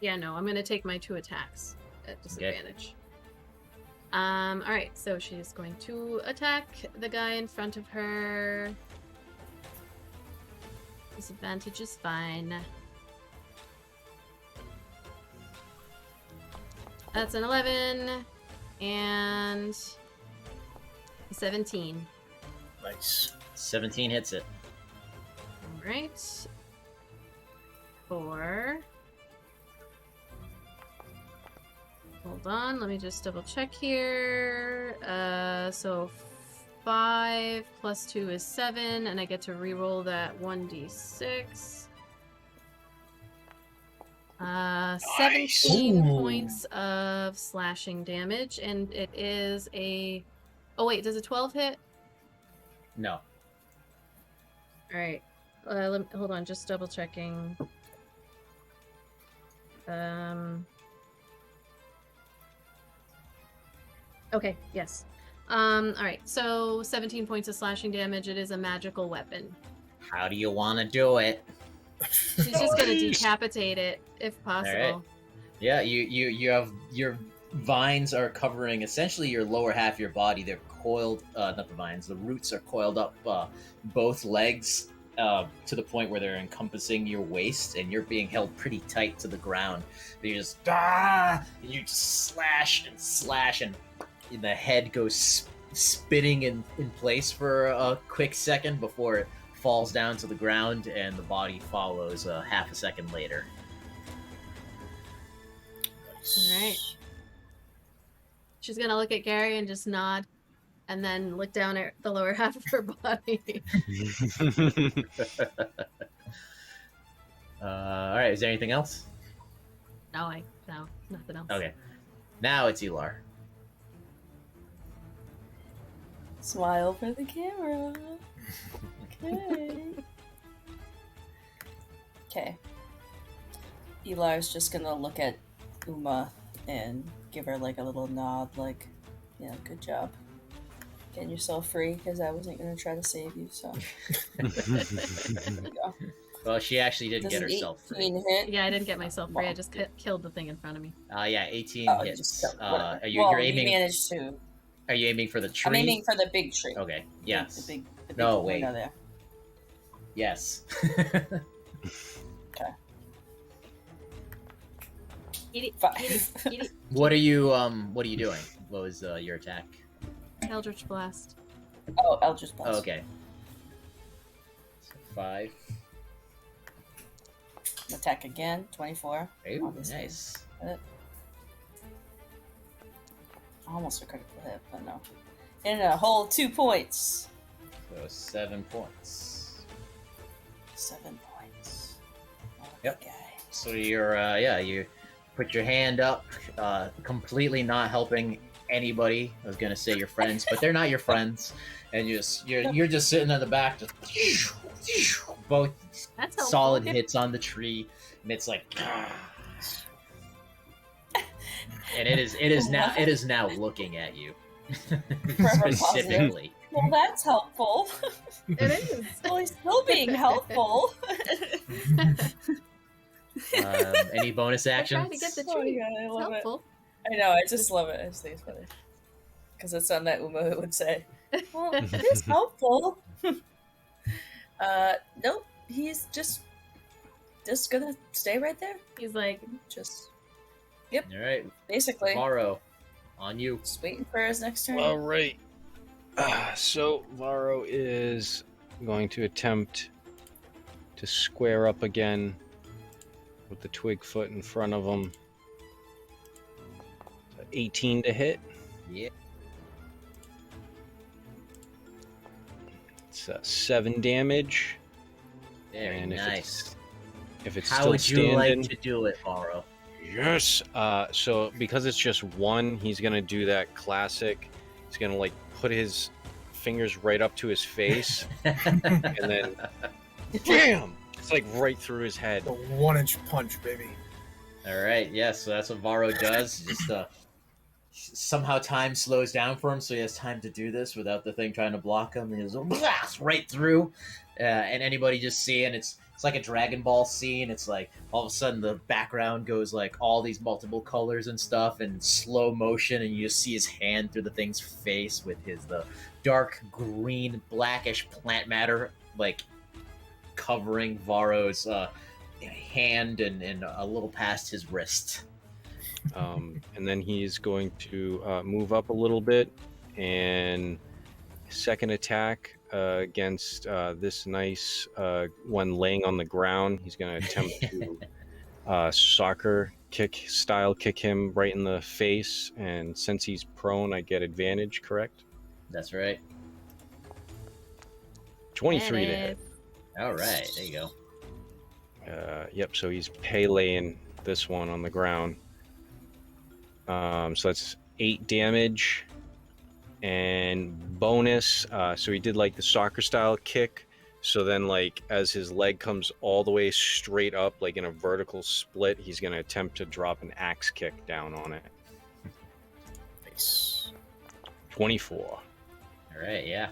Yeah, no, I'm gonna take my 2 attacks at disadvantage. All right, so she's going to attack the guy in front of her. Disadvantage is fine. That's an 11. And 17. Nice. 17 hits it. All right. 4. Hold on, let me just double check here. So 5 plus 2 is 7, and I get to re-roll that 1d6. 17 Ooh. points of slashing damage, and it is a... Oh wait, does a 12 hit? No. Alright. Hold on, just double checking. Okay, yes. Alright, so 17 points of slashing damage. It is a magical weapon. How do you want to do it? She's just gonna decapitate it, if possible. Alright. Yeah, you have your vines are covering essentially your lower half of your body. They're coiled, not the vines, the roots are coiled up both legs to the point where they're encompassing your waist, and you're being held pretty tight to the ground. You just and you just slash, and the head goes spinning in place for a quick second before it falls down to the ground, and the body follows half a second later. Alright. She's gonna look at Gary and just nod, and then look down at the lower half of her body. Alright, is there anything else? No, nothing else. Okay. Now it's Elar. Smile for the camera. Okay. Okay. Elar's just gonna look at Uma and give her like a little nod, like, yeah, good job getting yourself free, because I wasn't gonna try to save you, so. There you go. Well, she actually did Does get an herself free. 18 hit? Yeah, I didn't get myself free. I just killed the thing in front of me. Yeah, 18 Oh, you hits. just killed- Are you well, you're you aiming? managed to. Are you aiming for the tree? I'm aiming for the big tree. Okay. Yes. The big No, window wait. there. Yes. Eat it. 5. Eat it. Eat it. What are you doing? What was your attack? Eldritch Blast. Oh, Eldritch Blast. Oh, okay. So 5. Attack again, 24. Ooh, Obviously. nice. Almost a critical hit, but no. And a whole 2 points. So 7 points. 7 points. Oh, Yep. Guy. So you're you put your hand up, completely not helping anybody. I was gonna say your friends, but they're not your friends, and you're just sitting in the back, just both That's helpful. solid hits on the tree, and it's like, and it is now looking at you specifically. Well, that's helpful. It is. Well, he's still being helpful. Any bonus I actions? tried to get the Oh, tree. yeah, I It's love it. helpful. I know, I just love it. I just think it's funny. Because it's something that Uma would say. Well, it is helpful. Nope. He's just gonna stay right there. He's like, Just All right, basically Varro, on you. just waiting for his next turn. All right. So Varro is going to attempt to square up again with the twig foot in front of him. 18 to hit. Yeah. It's 7 damage. Very And nice. If it's How still would you standing, like to do it, Varro? yes. So because it's just one, he's gonna do that classic. He's gonna like put his fingers right up to his face, and then bam! It's like right through his head. The 1-inch punch, baby. All right, yes, so that's what Varro does. Just somehow time slows down for him, so he has time to do this without the thing trying to block him. And he just blasts right through, and anybody just seeing it's like a Dragon Ball scene. It's like all of a sudden the background goes like all these multiple colors and stuff, and slow motion, and you just see his hand through the thing's face with the dark green blackish plant matter like covering Varro's hand and a little past his wrist. And then he's going to move up a little bit, and second attack against this nice one laying on the ground. He's going to attempt to soccer kick him right in the face, and since he's prone, I get advantage. Correct? That's right. 23 to That hit. All right, there you go. Yep. So he's Peleing this one on the ground. So that's 8 damage. And bonus, so he did like the soccer style kick. So then, like, as his leg comes all the way straight up, like in a vertical split, he's going to attempt to drop an axe kick down on it. Nice. 24. All right, yeah.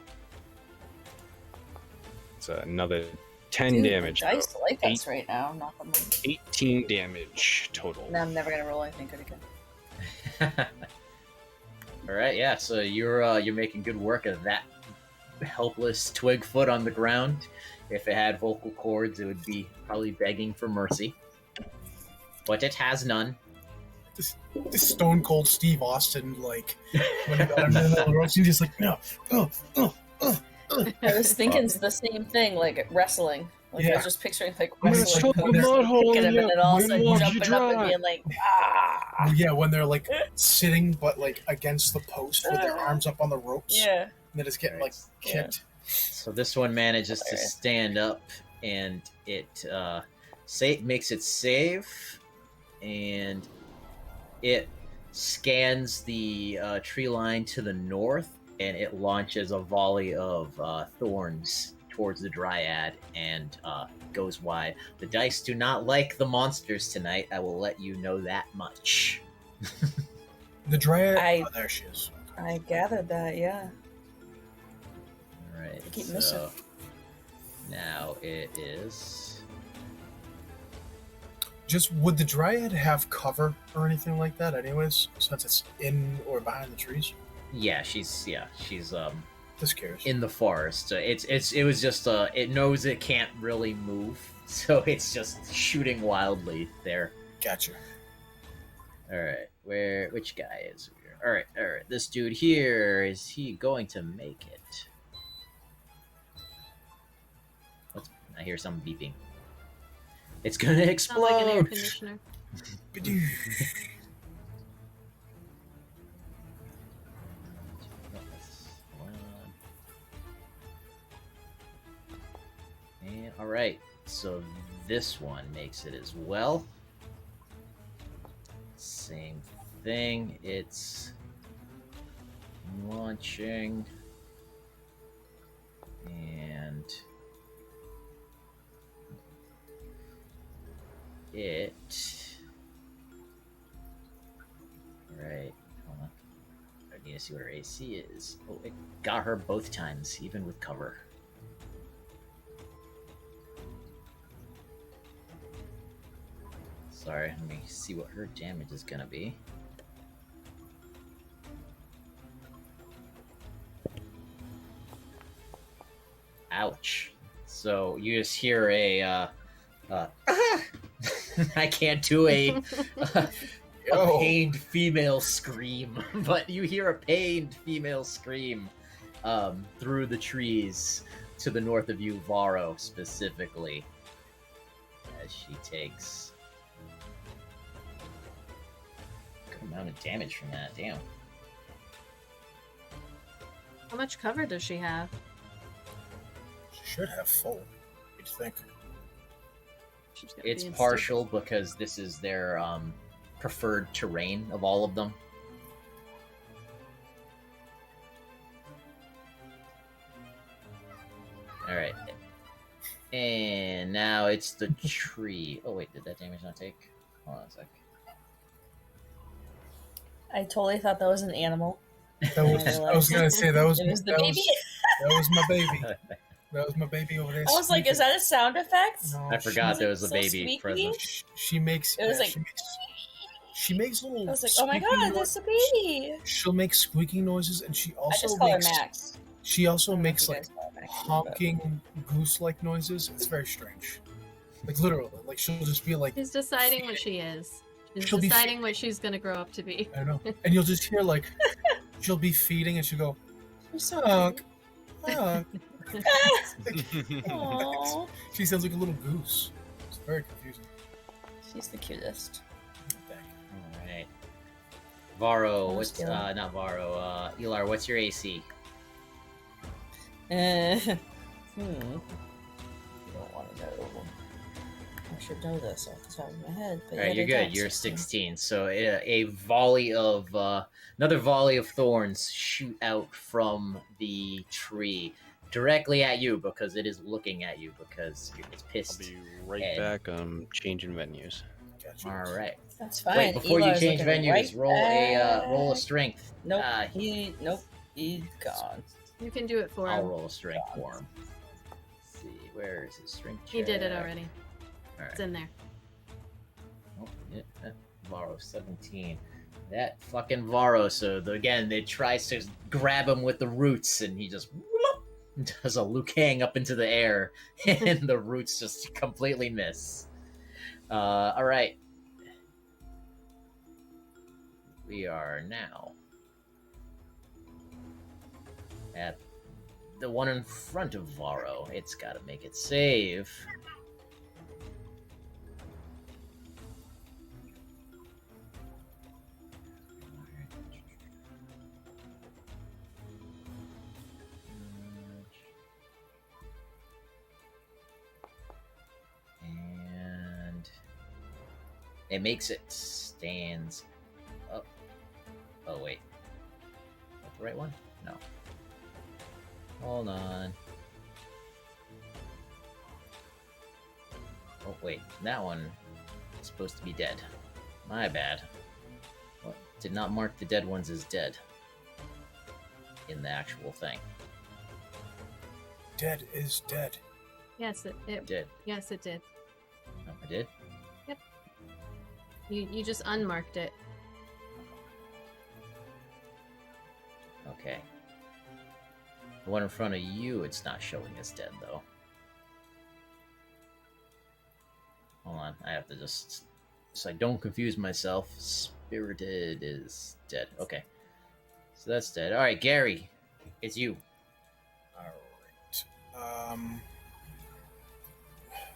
It's another 10 Dude, damage. The dice so like us right now. Knock on wood. 18 damage total. Now I'm never gonna roll anything good again. All right, yeah. So you're making good work of that helpless twig foot on the ground. If it had vocal cords, it would be probably begging for mercy, but it has none. This Stone Cold Steve Austin, like, when he got him in the middle of the road, he's just like, no, I was thinking the same thing, like wrestling. Like I Yeah. was just picturing like I'm gonna wrestling, choke moves, the like, butthole kicking him, and then all of a in sudden your jumping up dry. and being like, ah, Yeah, when they're like sitting, but like against the post with their arms up on the ropes, yeah. and they're just getting like kicked. So this one manages to Hilarious. stand up, and it makes it save, and it scans the tree line to the north, and it launches a volley of thorns towards the dryad and goes wide. The dice do not like the monsters tonight. I will let you know that much. The dryad. I- Oh, there she is. I gathered that, yeah. All right. I keep missing. Now it is. Just would the dryad have cover or anything like that? Anyways, since it's in or behind the trees. Yeah, she's This cares. in the forest. It was just it knows it can't really move, so it's just shooting wildly there. Gotcha. All right, which guy is here? All right. This dude here, is he going to make it? I hear some beeping. It's gonna Sounds explode. like an air conditioner. And all right, so this one makes it as well. Same thing. It's launching, and it. Right. Hold on. I need to see what her AC is. Oh, it got her both times, even with cover. Sorry, let me see what her damage is gonna be. Ouch. So you just hear a I can't do a Yo. pained female scream, but you hear a pained female scream through the trees to the north of you, Varro specifically, as she takes a good amount of damage from that. Damn. How much cover does she have? She should have full. You'd think. She's gonna It's be in partial because this is their preferred terrain of all of them. All right, and now it's the tree. Oh wait, did that damage not take? Hold on a sec. I totally thought that was an animal. That was. I was gonna say that was. It was the that baby. that was my baby. That was my baby over there. I was like, is that a sound effect? No, I forgot she, there was a So baby squeaky? present. She makes. It was like- she makes little. I was like, oh my squeaky god, no- there's a baby. She'll make squeaking noises, and she I also just call her makes. Max. She also I don't know if makes you like guys call her Max, but- honking goose-like noises. It's very strange. Like literally, like she'll just be like, She's deciding what she is. is She'll be deciding what she's gonna grow up to be. I don't know. And you'll just hear like she'll be feeding and she'll go, You're so honk, honk. Aww. She sounds like a little goose. It's very confusing. She's the cutest. All right. Varro, How's what's Elar? not Varro? Elar, what's your AC? You don't want to know. I should know this off the top of my head. But All right, yeah, you're they good. don't. You're 16. So a volley of another volley of thorns shoot out from the tree directly at you because it is looking at you because it's I'll pissed. be right And- back. I'm changing venues. Gotcha. All right. That's fine. Wait, before you Elar's change looking venues, right roll a back. strength. Nope. Ah, He's gone. You can do it for I'll him. roll a strength for him. Let's see, where is his strength? He did it check? already. All It's right. in there. Oh, yeah, Varro 17. That fucking Varro. So again, it tries to grab him with the roots, and he just whoop, does a Liu Kang up into the air, and the roots just completely miss. All right. We are now at the one in front of Varro. It's got to make it save. And it makes it stands up. Oh wait, is that the right one? No. Hold on. Oh wait, that one is supposed to be dead. My bad. What? Did not mark the dead ones as dead in the actual thing. Dead is dead. Yes, it Did. yes it did. No, I did. You just unmarked it. Okay. The one in front of you, it's not showing as dead though. Hold on, I have to just so I don't confuse myself. Spirited is dead. Okay. So that's dead. Alright, Gary, it's you. Alright.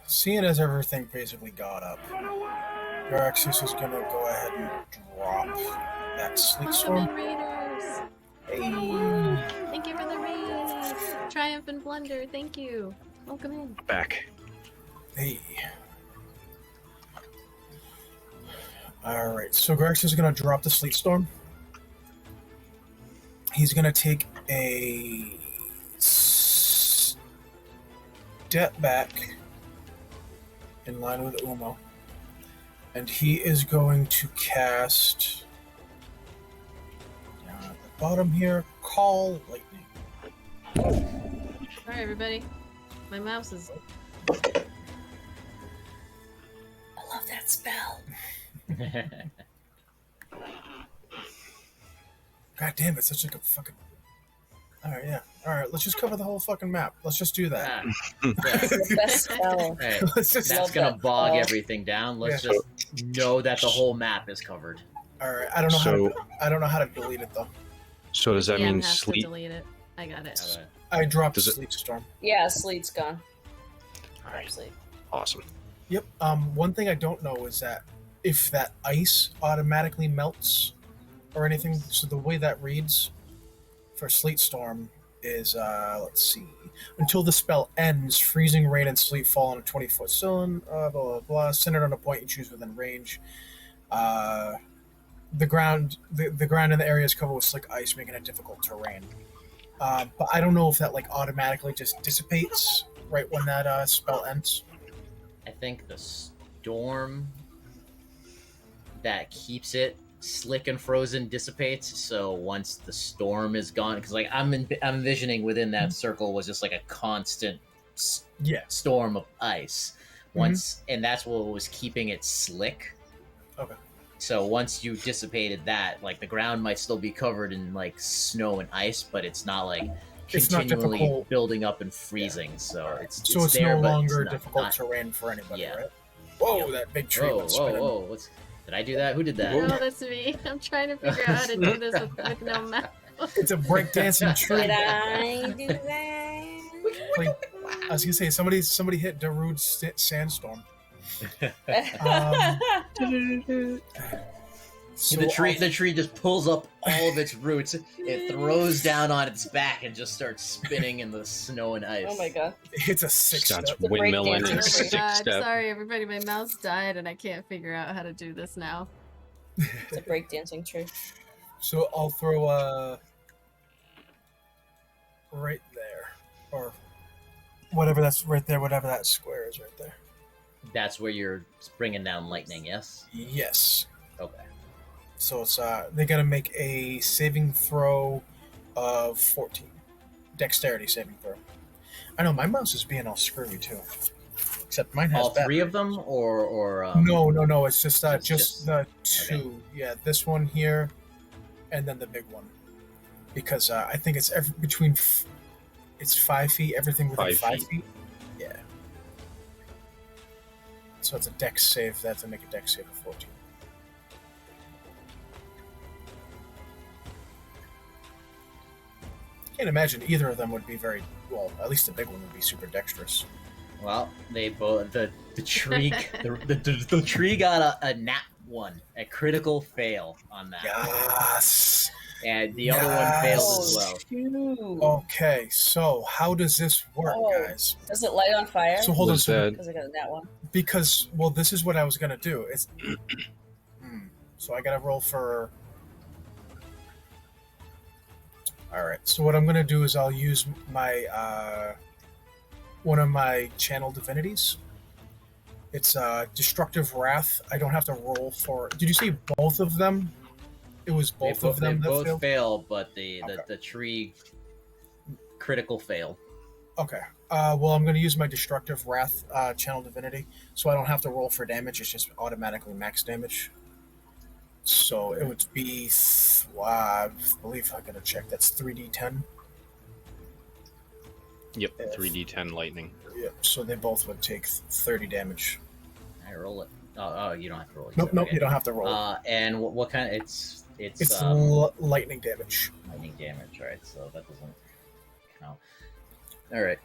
Seeing as everything basically got up, Garaxus is gonna go ahead and drop that sleep Welcome storm. in, Raiders! Hey! Thank you for the raid! Triumph and Blunder, thank you. Welcome in. Back. Hey. Alright, so Garaxus is gonna drop the sleep storm. He's gonna take a step back in line with Umo. And he is going to cast down at the bottom here, Call Lightning. Alright, everybody. My mouse is. I love that spell. God damn it, such like a fucking. Alright, yeah. Alright, let's just cover the whole fucking map. Let's just do that. It's the best spell. Alright, Let's just. that's Love gonna that bog spell. everything down. Let's Yeah. just know that the whole map is covered. Alright, I don't know So- I don't know how to delete it though. So does that DM mean has to sleep? delete it. I got it. Alright. I dropped Does it- Sleep Storm. Yeah, sleep's gone. All right. Sleep. Awesome. Yep. One thing I don't know is that if that ice automatically melts or anything. So the way that reads for Sleet Storm is let's see. Until the spell ends, freezing rain and sleet fall on a 20-foot zone, blah blah blah, centered on a point you choose within range. The ground in the area is covered with slick ice, making it difficult terrain. But I don't know if that like automatically just dissipates right when that spell ends. I think the storm that keeps it slick and frozen dissipates. So once the storm is gone, because like I'm envisioning within that circle was just like a constant Yeah. storm of ice. Once, and that's what was keeping it slick. Okay. So once you dissipated that, like the ground might still be covered in like snow and ice, but it's not like It's not continually difficult. building up and freezing. So it's So it's there, no but longer it's difficult not, terrain for anybody, Yeah. right? Whoa, Yep. that big tree Whoa, went whoa, spinning. whoa! What's Did I do that? Who did that? No, that's me. I'm trying to figure out how to do this with no mouse. It's a breakdancing tree. Did I do that? Like, I was gonna say somebody hit Darude Sandstorm. So the tree just pulls up all of its roots. It throws down on its back and just starts spinning in the snow and ice. Oh my god. It's a six Starts step. windmilling breakdancing in Oh tree. my six god, step. sorry everybody, my mouse died and I can't figure out how to do this now. It's a breakdancing tree. So I'll throw right there, or whatever that's right there. Whatever that square is right there. That's where you're bringing down lightning, yes? Yes. Okay. So it's they gotta make a saving throw of 14, dexterity saving throw. I know my mouse is being all screwy too, except mine has All three of them, or No. It's just just- the two. okay. Yeah, this one here, and then the big one, because I think it's between. It's 5 feet. Everything within 5 5 feet. feet. Yeah. So it's a dex save. They have to make a dex save of 14. Can't imagine either of them would be very well. At least the big one would be super dexterous. Well, they both the tree the tree got a nat 1, a critical fail on that, Yes. and the other one failed as well. Shoot. Okay, so how does this work, Oh. guys? Does it light on fire? So hold on, Was so that Because I got a nat one. because well, this is what I was gonna do. It's so I gotta roll for. All right. So what I'm gonna do is I'll use my one of my channel divinities. It's destructive wrath. I don't have to roll for. Did you say both of them? It was both of them they that both failed. failed, but the Okay. tree critical fail. Okay. Well, I'm going to use my destructive wrath channel divinity, so I don't have to roll for damage. It's just automatically max damage. So it would be, I believe I got to check. That's 3d10. Yep, 3d10 lightning. Yep. So they both would take 30 damage. I roll it. Oh, you don't have to roll it. Nope. Nope. Okay. You don't have to roll. And what kind? It's It's lightning damage. lightning damage, right? So that doesn't count. All right.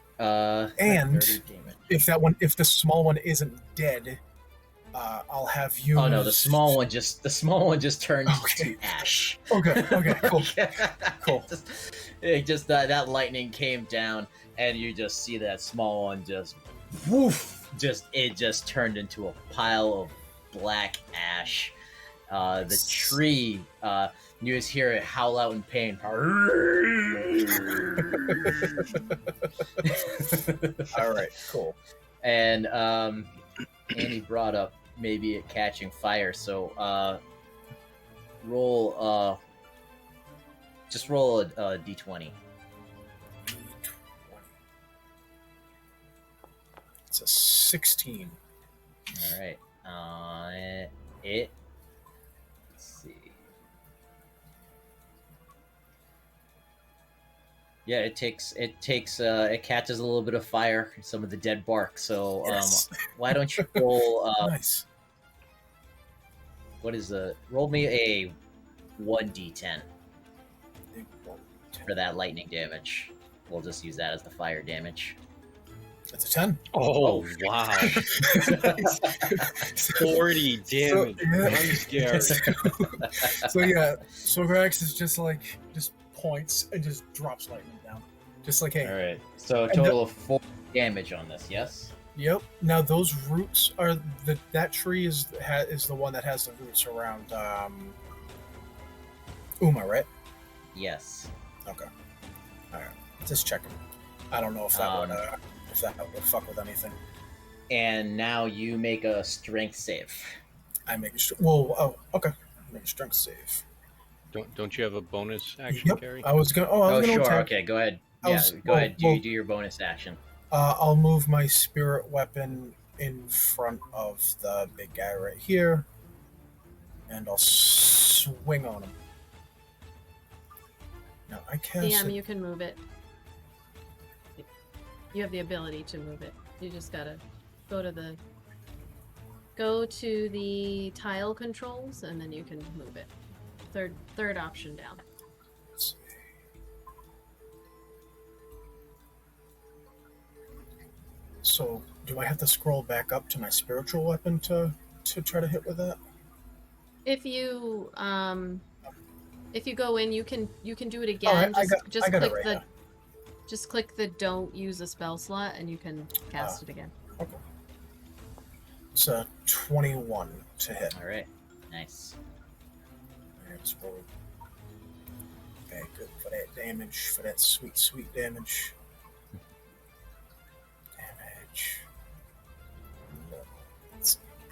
And 30 damage. If the small one isn't dead, I'll have you. Oh no, the small one just turned Okay. to ash. Okay. Okay. Cool. Cool. It just that lightning came down, and you just see that small one just, woof, it just turned into a pile of black ash. The tree, you just hear it howl out in pain. All right. Cool. And Annie brought up maybe it catching fire, so roll just roll a d20. It's a 16. All right. Let's see. Yeah, it catches a little bit of fire, some of the dead bark. So Yes. why don't you roll? Nice. What is roll me a 1d10 for that lightning damage. We'll just use that as the fire damage. That's a 10. Oh, wow. 40 damage. yeah. I'm scared. So yeah, so Grax is just points and just drops lightning down. Just like, hey, All right. So a And total of 4 damage on this. Yes. yep. Now those roots are that tree is the one that has the roots around Uma, right? Yes. Okay. All right. Just checking. I don't know if that would fuck with anything. And now you make a strength save. I make a oh, okay. Make a strength save. Don't you have a bonus action, Yep. Carrie? I was gonna. I Oh, was gonna sure. attack. Okay, go ahead. I Yeah, was- go ahead. well- Do your bonus action. I'll move my spirit weapon in front of the big guy right here, and I'll swing on him. Now I cast. DM, you can move it. You have the ability to move it. You just gotta go to the Go to the tile controls, and then you can move it. Third option down. Let's see. So, do I have to scroll back up to my spiritual weapon to try to hit with that? If you go in, you can do it again. All right, I got click it right now. just click the don't use a spell slot, and you can cast it again. Okay. It's a 21 to hit. All right, nice. Let's roll. Okay, good for that damage, for that sweet damage.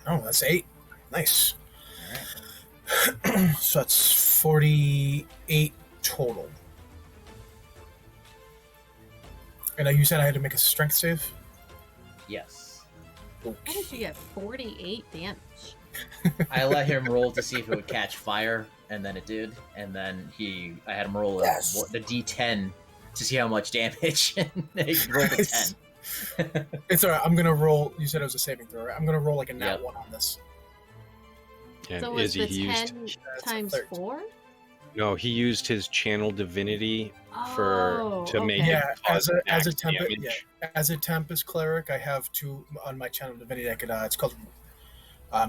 Oh, that's 8. Nice. All right. So that's 48 total. And you said I had to make a strength save? Yes. How did you get 48 damage? I let him roll to see if it would catch fire, and then it did. And then I had him roll the D10 to see how much damage, and he rolled a 10. It's alright, I'm gonna roll. You said it was a saving throw, right? I'm gonna roll like a nat Yep. 1 on this. And So was Izzy, the he 10 used, times 13. 4? no, he used his channel divinity Oh, to make okay. it Yeah, cause as a max temp, damage. as a Tempest cleric, I have 2 on my channel divinity. I could, it's called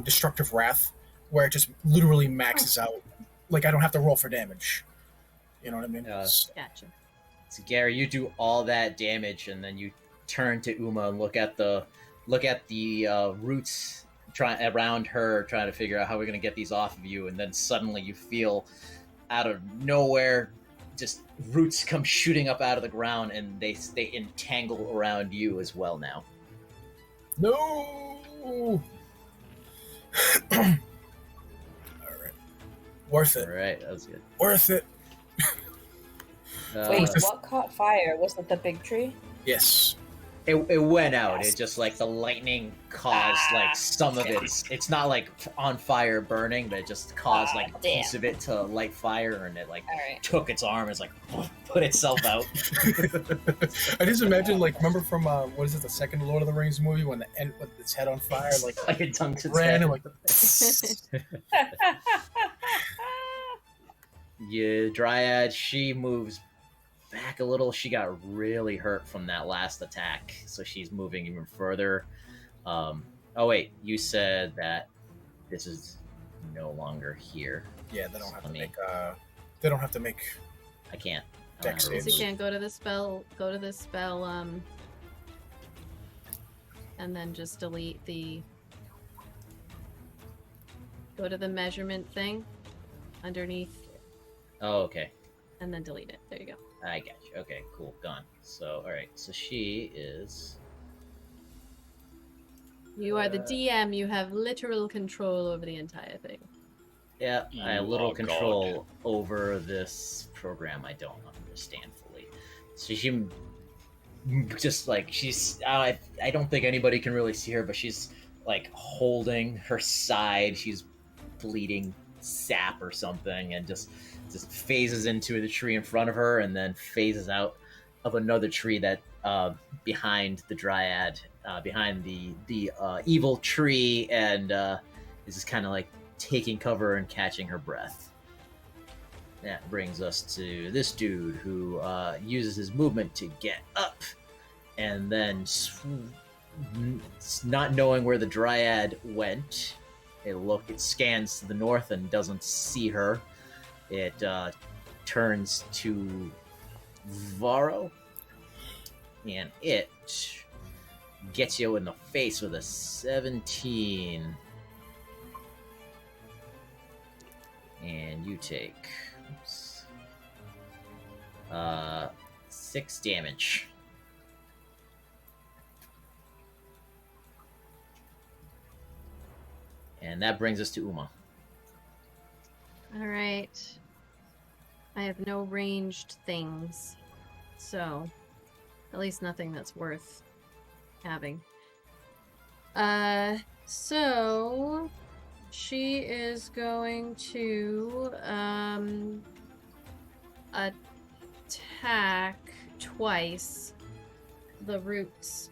Destructive Wrath, where it just literally maxes out. Like I don't have to roll for damage. You know what I mean? Gotcha. So Gary, you do all that damage, and then you turn to Uma and look at the roots around her, trying to figure out how we're gonna get these off of you. And then suddenly you feel out of nowhere, just roots come shooting up out of the ground, and they entangle around you as well now. No. All right. Worth All it. right, that was good. Worth it. Wait, this- what caught fire? Was it the big tree? Yes. It went out. Yes. It just like the lightning caused like some of it. It's not like on fire burning, but it just caused like a piece of it to light fire, and it like Alright. took its arm. It's like put itself out. I just imagine, like, remember from what is it, the second Lord of the Rings movie when the end with its head on fire, like it dunked its ran head. and like. Yeah, Dryad, she moves back a little. She got really hurt from that last attack, so she's moving even further. Oh wait, you said that this is no longer here. Yeah, they don't have to Let me- make. They don't have to make. I can't. I don't Dex have a saves. So you move. can't go to the spell, and then just delete the. Go to the measurement thing underneath, Oh, okay. and then delete it. There you go. I got you. Okay, cool. Gone. So, all right. So she is. You are the DM. You have literal control over the entire thing. Yeah, I have You little are control over this program. I don't understand fully. So she just like I don't think anybody can really see her, but she's like holding her side. She's bleeding sap or something, and just phases into the tree in front of her, and then phases out of another tree that behind the dryad, behind the evil tree, and is just kind of like taking cover and catching her breath. That brings us to this dude who uses his movement to get up, and then not knowing where the dryad went, it scans to the north and doesn't see her. It turns to Varro, and it gets you in the face with a 17. And you take 6 damage. And that brings us to Uma. All right. I have no ranged things, so at least nothing that's worth having. So she is going to attack twice the roots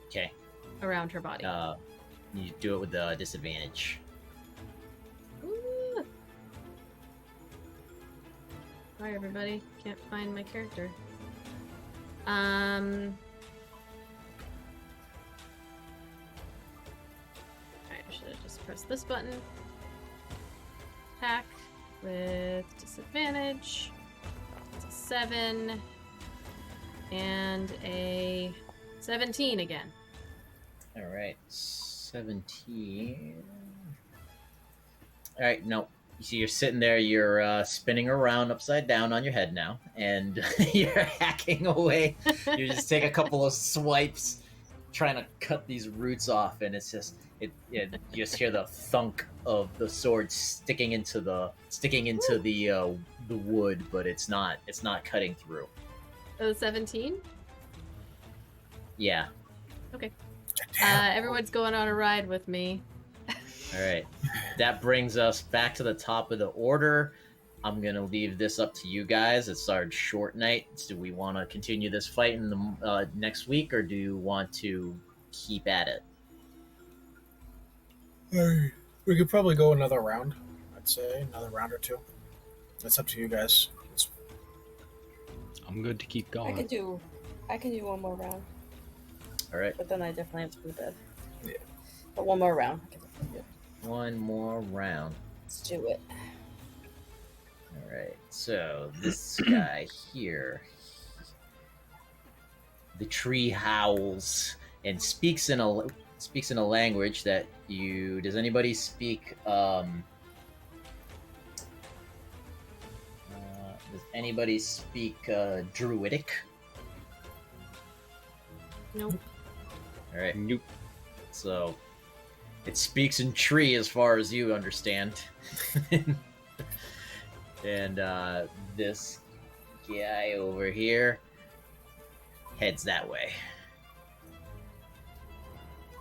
Okay. around her body. You do it with the disadvantage. Ooh. Sorry, everybody. Can't find my character. I should have just pressed this button. Attack with disadvantage. It's a 7. And a 17 again. All right, 17. All right, no. You see, you're sitting there. You're spinning around upside down on your head now, and you're hacking away. You just take a couple of swipes, trying to cut these roots off, and it's just you just hear the thunk of the sword sticking into the wood, but it's not cutting through. Oh, 17? Yeah. Okay. Everyone's going on a ride with me. All right. That brings us back to the top of the order. I'm going to leave this up to you guys. It's our short night. Do we want to continue this fight in the next week, or do you want to keep at it? We could probably go another round. I'd say another round or two. That's up to you guys. I'm good to keep I going. can do one more round, All right. but then I definitely have to go to bed. Yeah. But one more round. I can definitely do it. One more round. Let's do it. All right. So this guy here, the tree howls and speaks in a language that you. Does anybody speak? Does anybody speak Druidic? Nope. All right. Nope. So it speaks in tree as far as you understand. And this guy over here heads that way.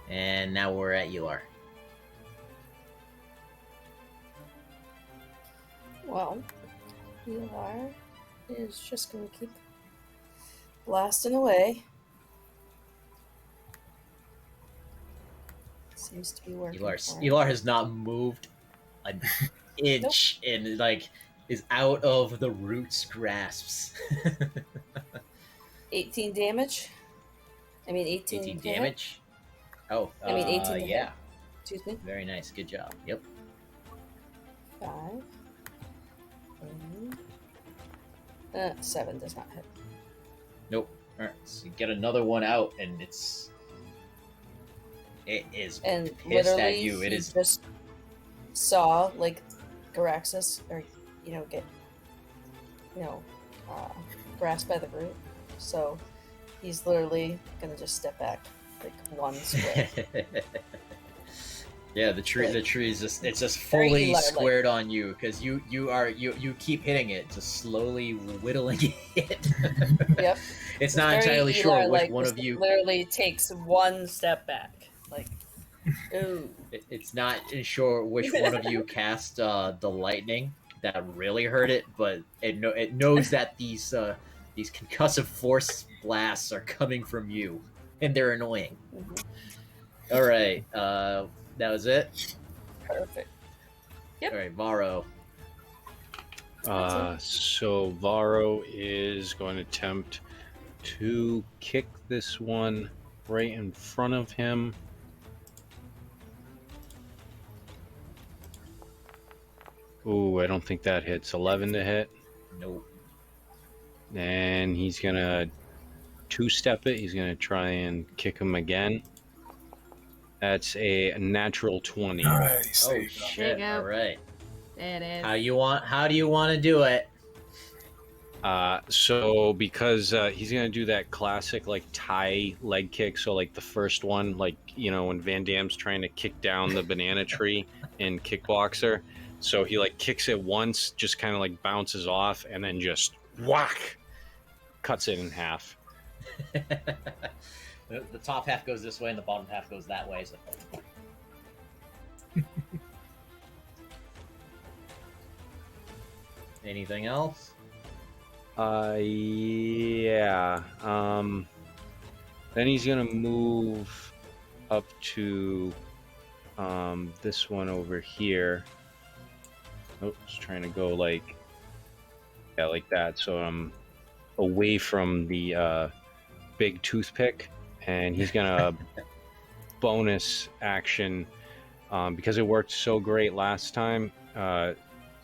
And now we're at Ular. Well, Elar is just going to keep blasting away. Seems to be working. for him. Elar has not moved an inch and is out of the root's grasps. 18 damage. I mean 18, 18 to hit. damage. Oh, I mean 18 to yeah. hit. Excuse me. Very nice. Good job. Yep. 5. 7 does not hit. Nope. All right. So you get another one out, and it is And pissed literally, at you. he It is. just saw Garaxus, or get grasped by the root. So he's literally gonna just step back one square. Yeah, the tree is just Very fully Eli-like. squared on you because you keep hitting it, just slowly whittling it. Yep. It's not Very entirely sure which Eli-like, one just of you. literally takes one step back. Ooh. It's not sure which one of you cast the lightning that really hurt it, but it knows that these concussive force blasts are coming from you, and they're annoying. Mhm. All right, that was it. Perfect. Yep. All right, Varro. So Varro is going to attempt to kick this one right in front of him. Ooh, I don't think that hits. 11 to hit. Nope. And he's going to two-step it. He's going to try and kick him again. That's a natural 20. Nice. Oh shit! go. All right. There it is. How do you want to do it? So because he's going to do that classic Thai leg kick. So the first one, when Van Damme's trying to kick down the banana tree in Kickboxer. So he kicks it once, just kind of bounces off, and then just whack, cuts it in half. The top half goes this way, and the bottom half goes that way. So. Anything else? Yeah. Then he's gonna move up to This one over here. Oh, just trying to go like that. So I'm away from the big toothpick, and he's gonna bonus action because it worked so great last time.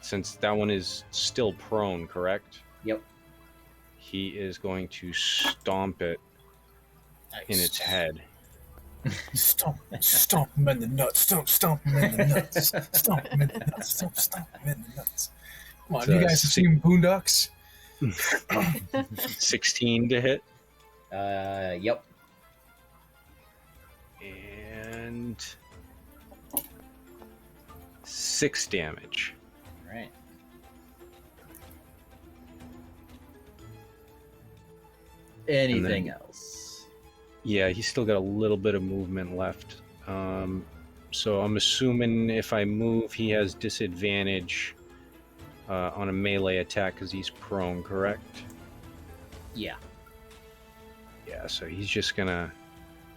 Since that one is still prone, correct? Yep. He is going to stomp it in its head. Stomp him in the nuts. Stomp him in the nuts. Stomp him in the nuts. Stomp him in the nuts. Come on, It's, you guys have seen Boondocks? 16 to hit. Yep. And 6 damage. All right. Anything else? Yeah, he's still got a little bit of movement left. So I'm assuming if I move, he has disadvantage on a melee attack because he's prone, correct? Yeah. Yeah, so he's just gonna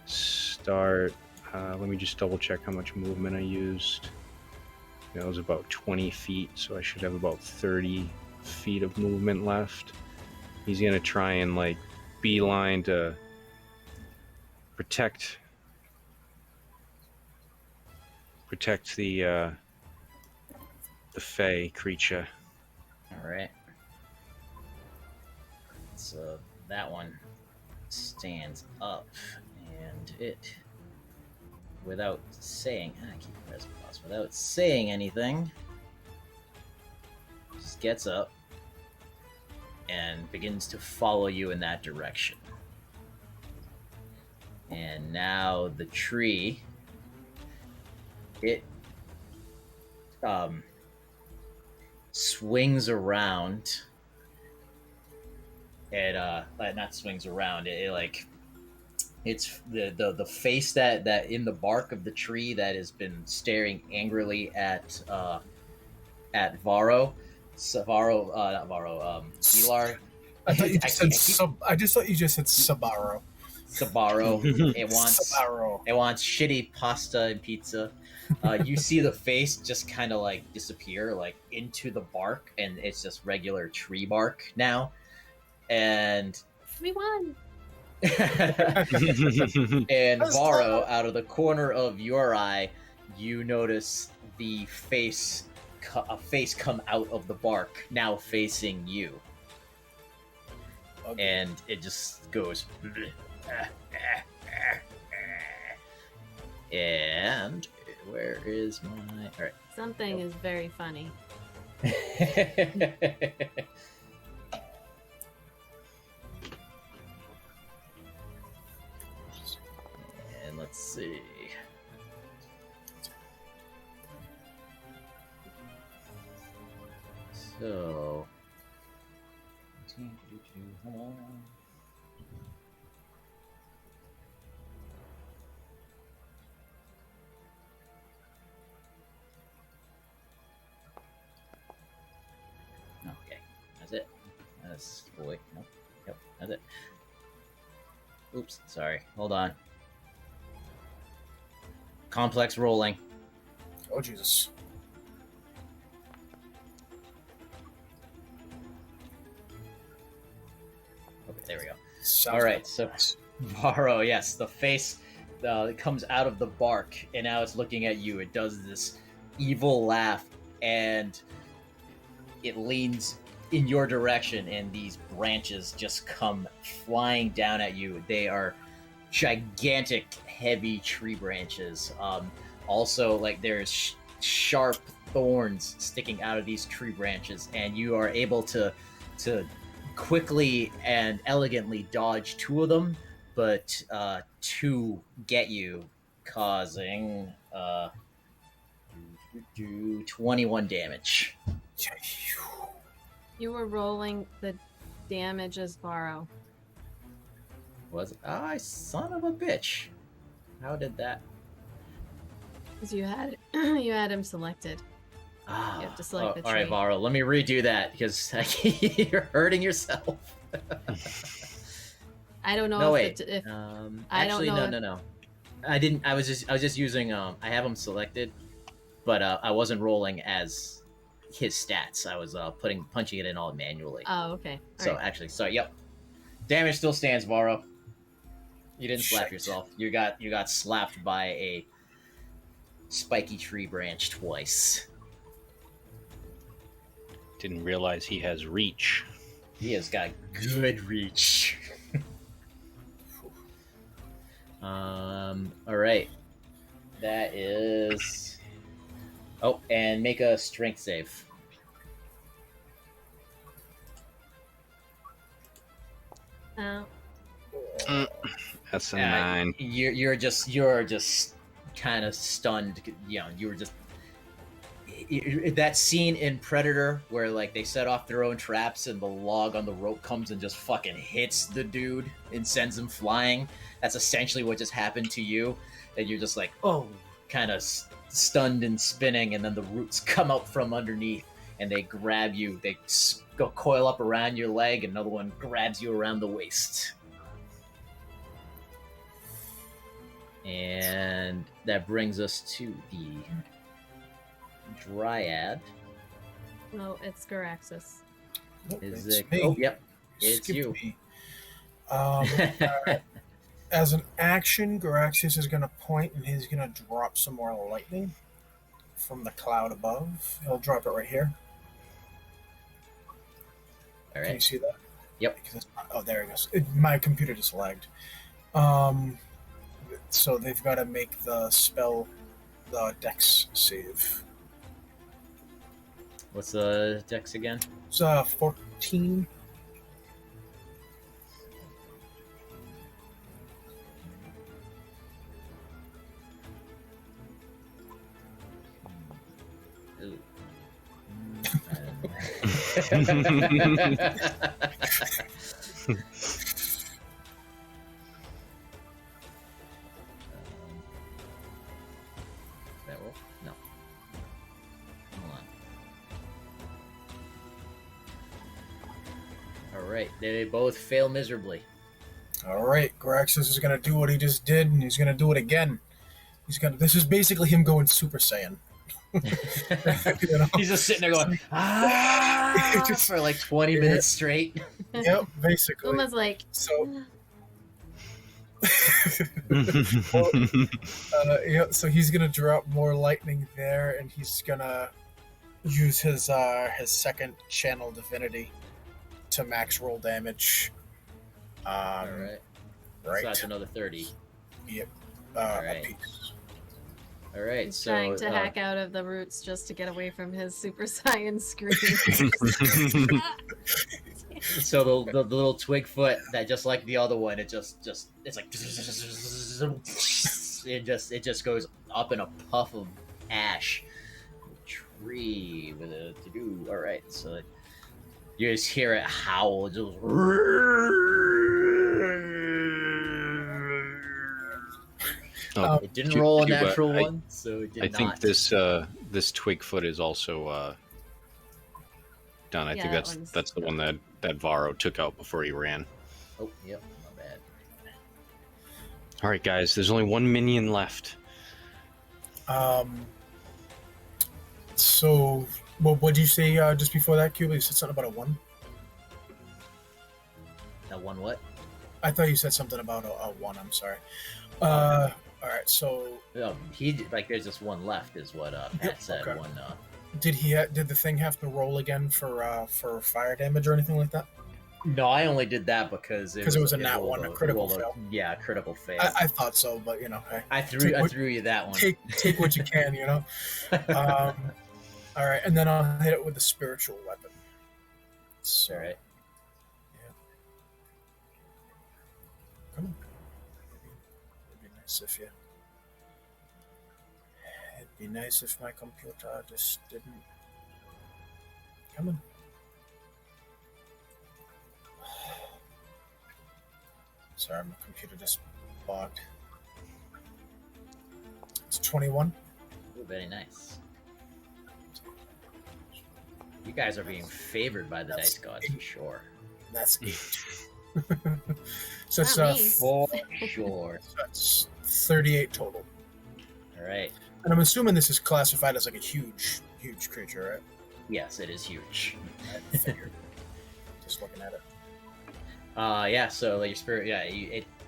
start. Let me just double check how much movement I used. That was about 20 feet, so I should have about 30 feet of movement left. He's gonna try and like beeline to protect the Fey creature. All right. So that one stands up, and it, without saying, I keep pressing pause, without saying anything, just gets up and begins to follow you in that direction. And now the tree, it swings around. It not swings around. It like it's the face that in the bark of the tree that has been staring angrily at Varro. So Varro, not Varro. Elar. I thought you just said I just thought you just said Sabaro. Sabaro. It wants shitty pasta and pizza. You see the face just kind of like disappear like into the bark, and it's just regular tree bark now. And We won. and Varro, out of the corner of your eye, you notice the face, a face come out of the bark, now facing you. Okay. And it just goes. And where is my? All right. Something is very funny. And let's see. So. Okay, that's it. That's wait, nope. Yep, that's it. Oops, sorry. Hold on. Complex rolling. Oh Jesus! Okay, there we go. Sounds All right, like so nice. Varro, yes, the face it comes out of the bark, and now it's looking at you. It does this evil laugh, and it leans in your direction, and these branches just come flying down at you. They are gigantic, heavy tree branches. Also, like there's sharp thorns sticking out of these tree branches, and you are able to quickly and elegantly dodge 2 of them, but 2 get you, causing 21 damage. You were rolling the damage as Varro. Was I son of a bitch? How did that? Because you had you had him selected. Ah, You have to select the all right, tree. Varro. Let me redo that because you're hurting yourself. I don't know No if wait. it, if I I don't actually, know no, if- no. I didn't. I was just using. I have them selected, but I wasn't rolling as his stats. I was punching it in all manually. Oh, okay. So Alright. actually, so yep, damage still stands, Varro. You didn't slap Shite. yourself. You got slapped by a spiky tree branch twice. Didn't realize he has reach. He has got good reach. All right. That is. Oh, and make a strength save. Oh, That's a 9. You're just kind of stunned. You know, you were just that scene in Predator where like they set off their own traps and the log on the rope comes and just fucking hits the dude and sends him flying. That's essentially what just happened to you. And you're just like, oh, kind of stunned and spinning, and then the roots come out from underneath and they grab you. They go coil up around your leg, and another one grabs you around the waist. And that brings us to the Dryad. well, it's Garaxis. Nope, Is it's it? me. Oh, yep. It's Skipped you. me. Alright. As an action, Garaxius is going to point and he's going to drop some more lightning from the cloud above. He'll drop it right here. All Can you right. see that? Yep. Oh, there it goes. My computer just lagged. So they've got to make the spell, the dex save. What's the dex again? It's 14. Ooh. That roll? No. Hold on. All right, they both fail miserably. All right, Garaxis is going to do what he just did, and he's going to do it again. This is basically him going Super Saiyan. You know? He's just sitting there going ah! for like 20 minutes straight. Yep, basically. Uma's like, So, yeah, so he's gonna drop more lightning there, and he's gonna use his second channel divinity to max roll damage. All right. Right. So that's another 30. Yep. Alright. A piece. All right. he's So trying to hack out of the roots just to get away from his Super Saiyan screen. so the little twig foot that just like the other one, it's like it just goes up in a puff of ash. Tree with a to do. All right. So you just hear it howl. Just. Oh, It didn't do- roll a do, natural I- one, so it did I not. think this twig foot is also done. I Yeah, think that one's that's the one that Varro took out before he ran. Oh, yep, my bad. All right, guys. There's only one minion left. So, what did you say just before that, Cuba? You said something about a 1? That one what? I thought you said something about a 1. I'm sorry. All right. So, No, there's just one left, is what Pat Yep, said. okay. One. did the thing have to roll again for fire damage or anything like that? No, I only did that because Because it was a nat rolled 1, a critical rolled fail. Yeah, critical fail. I thought so, but you know, hey, I threw take you that one. take what you can, you know. All right, and then I'll hit it with the spiritual weapon. So, All right. come on. It'd be nice if you. It'd be nice if my computer just didn't. Come on. Sorry, my computer just bogged. It's 21. Ooh, very nice. You guys are being favored by the That's dice gods for sure. That's 8. So it's Not me. For sure. so that's 38 total. All right. And I'm assuming this is classified as like a huge creature, right? Yes, it is huge. I figured. Just looking at it. Yeah. So like your spirit, yeah,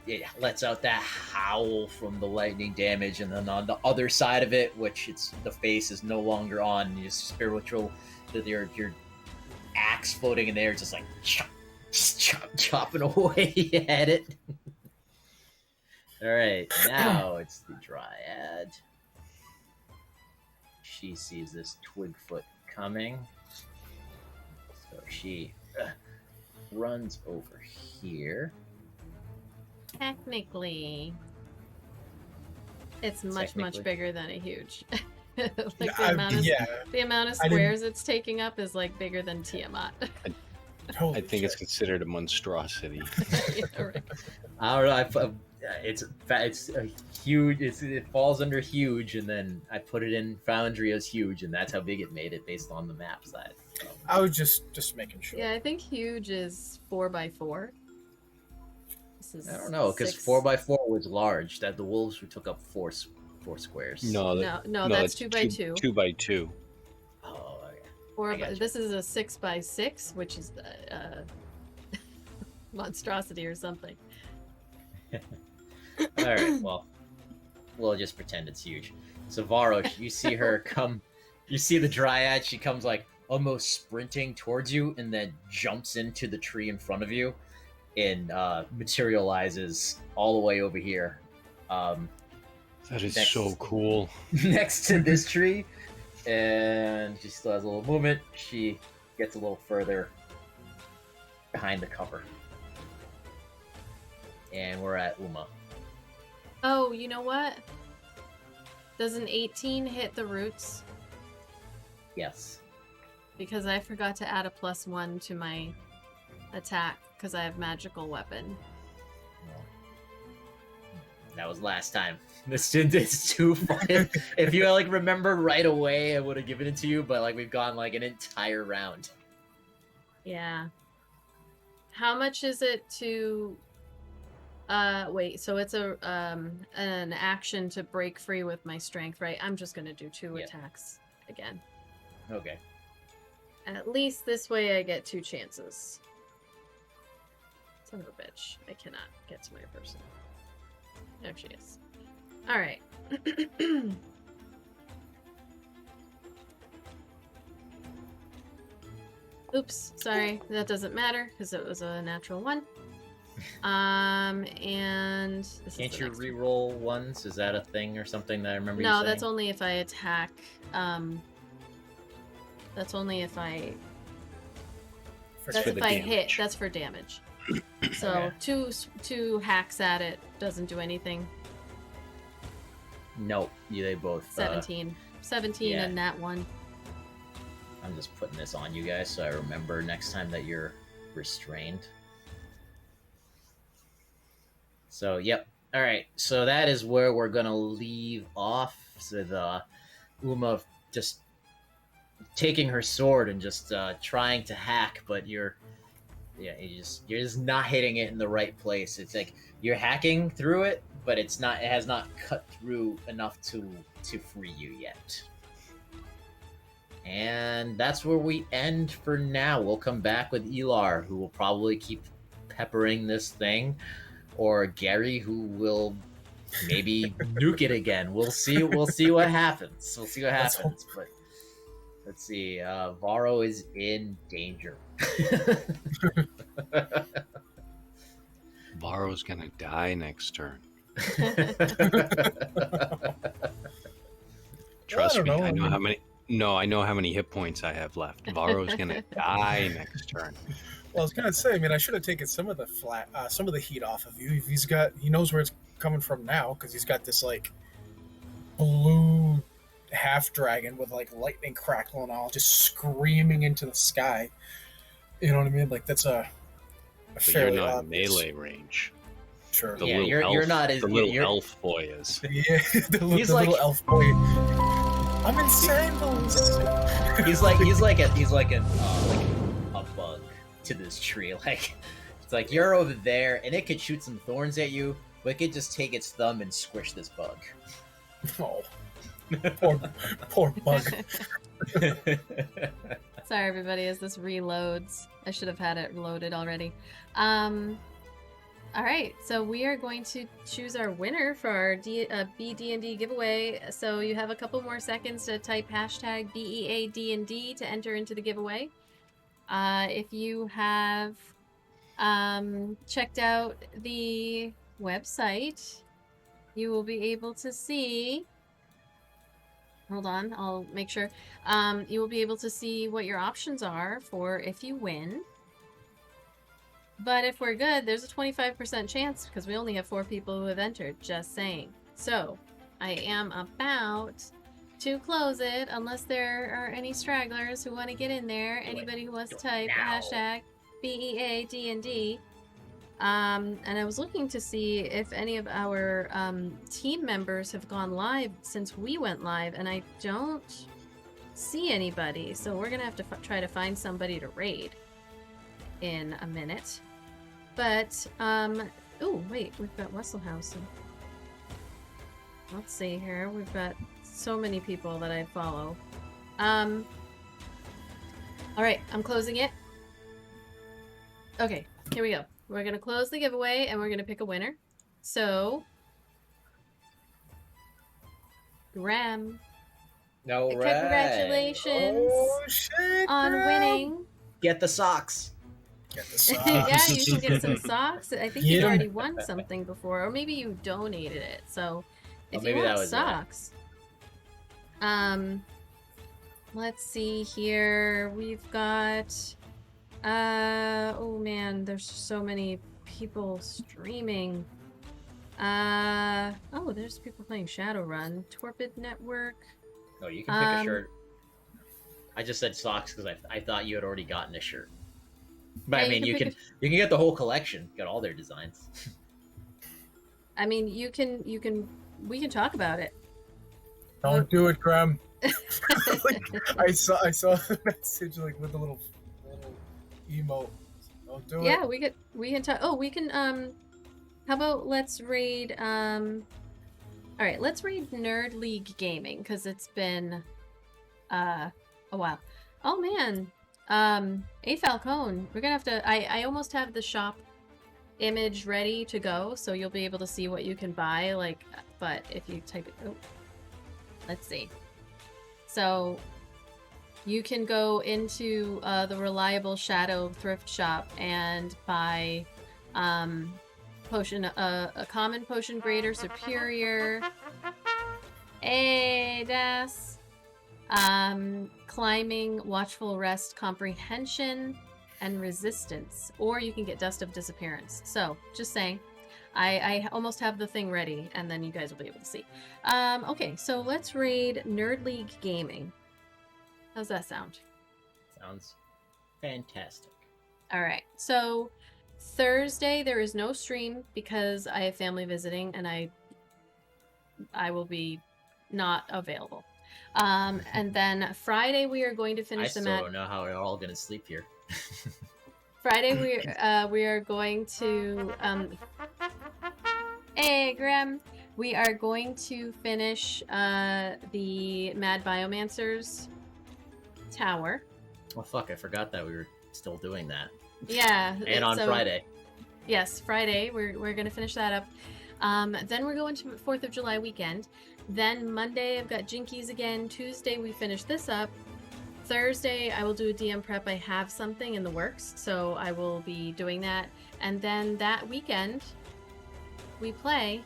it lets out that howl from the lightning damage, and then on the other side of it, which the face is no longer on, your spiritual, your axe floating in there, just like chopping away at it. All right, now it's the Dryad. She sees this Twigfoot coming, so she runs over here. Technically, it's much Technically. bigger than a huge. Yeah, the amount of I didn't- squares it's taking up is like bigger than Tiamat. Holy I think it's shit. considered a monstrosity. Yeah, right. I don't know. It's a huge. It falls under huge, and then I put it in Foundry as huge, and that's how big it made it based on the map side. So, I was just making sure. Yeah, I think huge is 4x4. This is I don't know because 6. 4x4 was large. That the wolves took up four squares. No, No, that's 2x2. 2x2. Oh, okay. Or I gotcha. this is a 6x6, which is monstrosity or something. All right. Well, we'll just pretend it's huge. So Varo, you see her come. You see the Dryad. She comes like almost sprinting towards you, and then jumps into the tree in front of you, and materializes all the way over here, That is Next. so cool. next to this tree. And she still has a little movement. She gets a little further behind the cover, and we're at Uma. Oh, you know what? Does an 18 hit the roots? Yes. Because I forgot to add a +1 to my attack because I have magical weapon. That was last time. It's too fun. If you like remember right away, I would have given it to you, but like we've gone like an entire round. Yeah. How much is it to wait, so it's an action to break free with my strength, right? I'm just gonna do 2 Yeah. attacks again. Okay. At least this way I get 2 chances. Son of a bitch. I cannot get to my person. There she is. Alright. Oops, sorry. That doesn't matter because it was a natural 1. And this Can't is the you next one. re-roll ones? Is that a thing or something that I remember you No, saying? that's only if I attack. That's only if I. That's for if the I hit. damage. That's for damage. So Okay. two hacks at it doesn't do anything. Nope. They both. 17. 17 yeah. and that one. I'm just putting this on you guys so I remember next time that you're restrained. So, yep. All right. So that is where we're gonna leave off. So the Uma just taking her sword and just trying to hack, but you're just not hitting it in the right place. It's like you're hacking through it, but it has not cut through enough to free you yet. And that's where we end for now. We'll come back with Elar, who will probably keep peppering this thing, or Gary, who will maybe nuke it again. We'll see. We'll see what happens. We'll see what Let's happens. But let's see. Varo is in danger. Varo's gonna die next turn. Trust don't me, know, I I know mean- how many. No, I know how many hit points I have left. Varo's gonna die next turn. Well, I was gonna say, I mean, I should have taken some of the heat off of you. If he knows where it's coming from now, because he's got this like blue half dragon with like lightning crackling all, just screaming into the sky. You know what I mean? Like that's a But you're fairly not in obvious. melee range. Sure. The Yeah, little you're elf, not as- the little you're- elf boy is. Yeah, the He's little like- elf boy. I'm in sandals. he's like a bug to this tree. Like it's like you're over there, and it could shoot some thorns at you, Wicked just take its thumb and squish this bug. Oh, poor bug. Sorry, everybody, as this reloads. I should have had it loaded already. All right, so we are going to choose our winner for our BD&D giveaway. So you have a couple more seconds to type hashtag BEADND to enter into the giveaway. If you have checked out the website, you will be able to see. Hold on, I'll make sure. You will be able to see what your options are for if you win. But if we're good, there's a 25% chance because we only have 4 people who have entered, just saying. So, I am about to close it unless there are any stragglers who want to get in there. Anybody who wants to type hashtag BEADND. And I was looking to see if any of our team members have gone live since we went live, and I don't see anybody. So we're going to have to try to find somebody to raid in a minute. But, oh, wait, we've got Wesselhouse. Let's see here. We've got so many people that I follow. Alright, I'm closing it. Okay, here we go. We're going to close the giveaway, and we're going to pick a winner. So, Graham. No, Congratulations Oh shit! on bro. winning. Get the socks. Get the socks. Yeah, you can get some socks. I think you Get 'em. already won something before, or maybe you donated it. So, if maybe you that want was it. socks, let's see here. We've got, oh man, there's so many people streaming. Oh, there's people playing Shadowrun. Torpid Network. Oh, you can pick a shirt. I just said socks because I thought you had already gotten a shirt. But Yeah, I mean, you pick can get the whole collection. Get all their designs. I mean, we can talk about it. Don't do it, Graham. Like, I saw the message like with the little emote. Don't do it. Yeah, we can talk. Oh, we can. How about let's raid. All right, let's raid Nerd League Gaming because it's been a while. Oh man, A Falcone. We're gonna have to. I almost have the shop image ready to go, so you'll be able to see what you can buy. Like, but if you type it, oh, let's see. So you can go into the Reliable Shadow thrift shop and buy potion, a common potion greater superior. Hey, Das. Climbing, watchful rest, comprehension, and resistance. Or you can get Dust of Disappearance. So, just saying. I almost have the thing ready, and then you guys will be able to see. Okay, so let's raid Nerd League Gaming. How's that sound? Sounds fantastic. Alright, so Thursday there is no stream because I have family visiting, and I will be not available. And then Friday we are going to finish I still don't know how we're all gonna sleep here. Friday we are going to hey Graham, we are going to finish the Mad Biomancer's tower. Oh fuck! I forgot that we were still doing that. Yeah, And on so- Friday. Yes, Friday we're gonna finish that up. Then we're going to 4th of July weekend. Then Monday I've got Jinkies again. Tuesday we finish this up. Thursday I will do a DM prep. I have something in the works, so I will be doing that. And then that weekend we play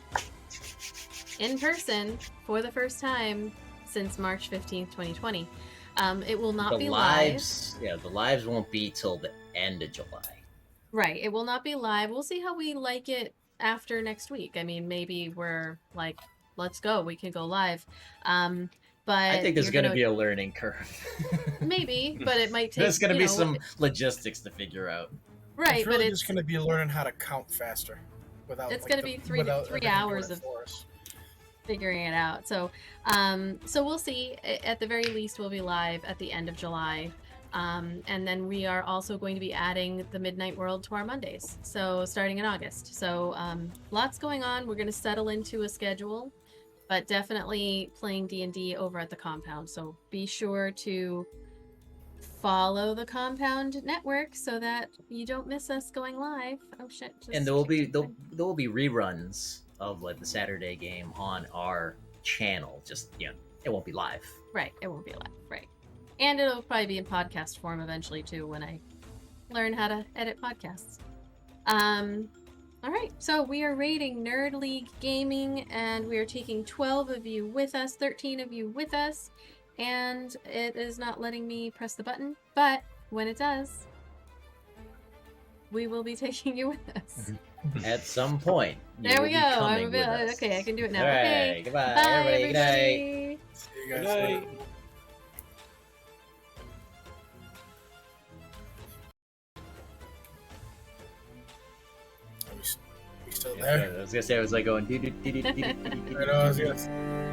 in person for the first time since March 15th, 2020. It will not be lives, yeah, the lives won't be till the end of July. Right, it will not be live. We'll see how we like it after next week. I mean, maybe we're like, let's go, we can go live. But I think there's you're going to be a learning curve. maybe, but it might take. There's going to you be know, some logistics to figure out. right, It's really but just going to be learning how to count faster. Without. It's like, gonna be three without everything doing hours it of for us. figuring it out. So, so we'll see. At the very least, we'll be live at the end of July. And then we are also going to be adding the Midnight World to our Mondays, so starting in August. So lots going on. We're going to settle into a schedule, but definitely playing D&D over at the compound. So be sure to follow the compound network so that you don't miss us going live. Oh shit! And there will be reruns of like the Saturday game on our channel. Just it won't be live. Right, it won't be live. Right, and it'll probably be in podcast form eventually too when I learn how to edit podcasts. All right, so we are rating Nerd League Gaming, and we are taking 12 of you with us, 13 of you with us, and it is not letting me press the button, but when it does, we will be taking you with us. At some point. There we go. I'm a bit okay, I can do it now. All right, okay. goodbye, Bye, everybody. Good night. everybody. See you guys. Good night. Are we still Yeah, there? I was gonna say I was like going. Right, I was gonna-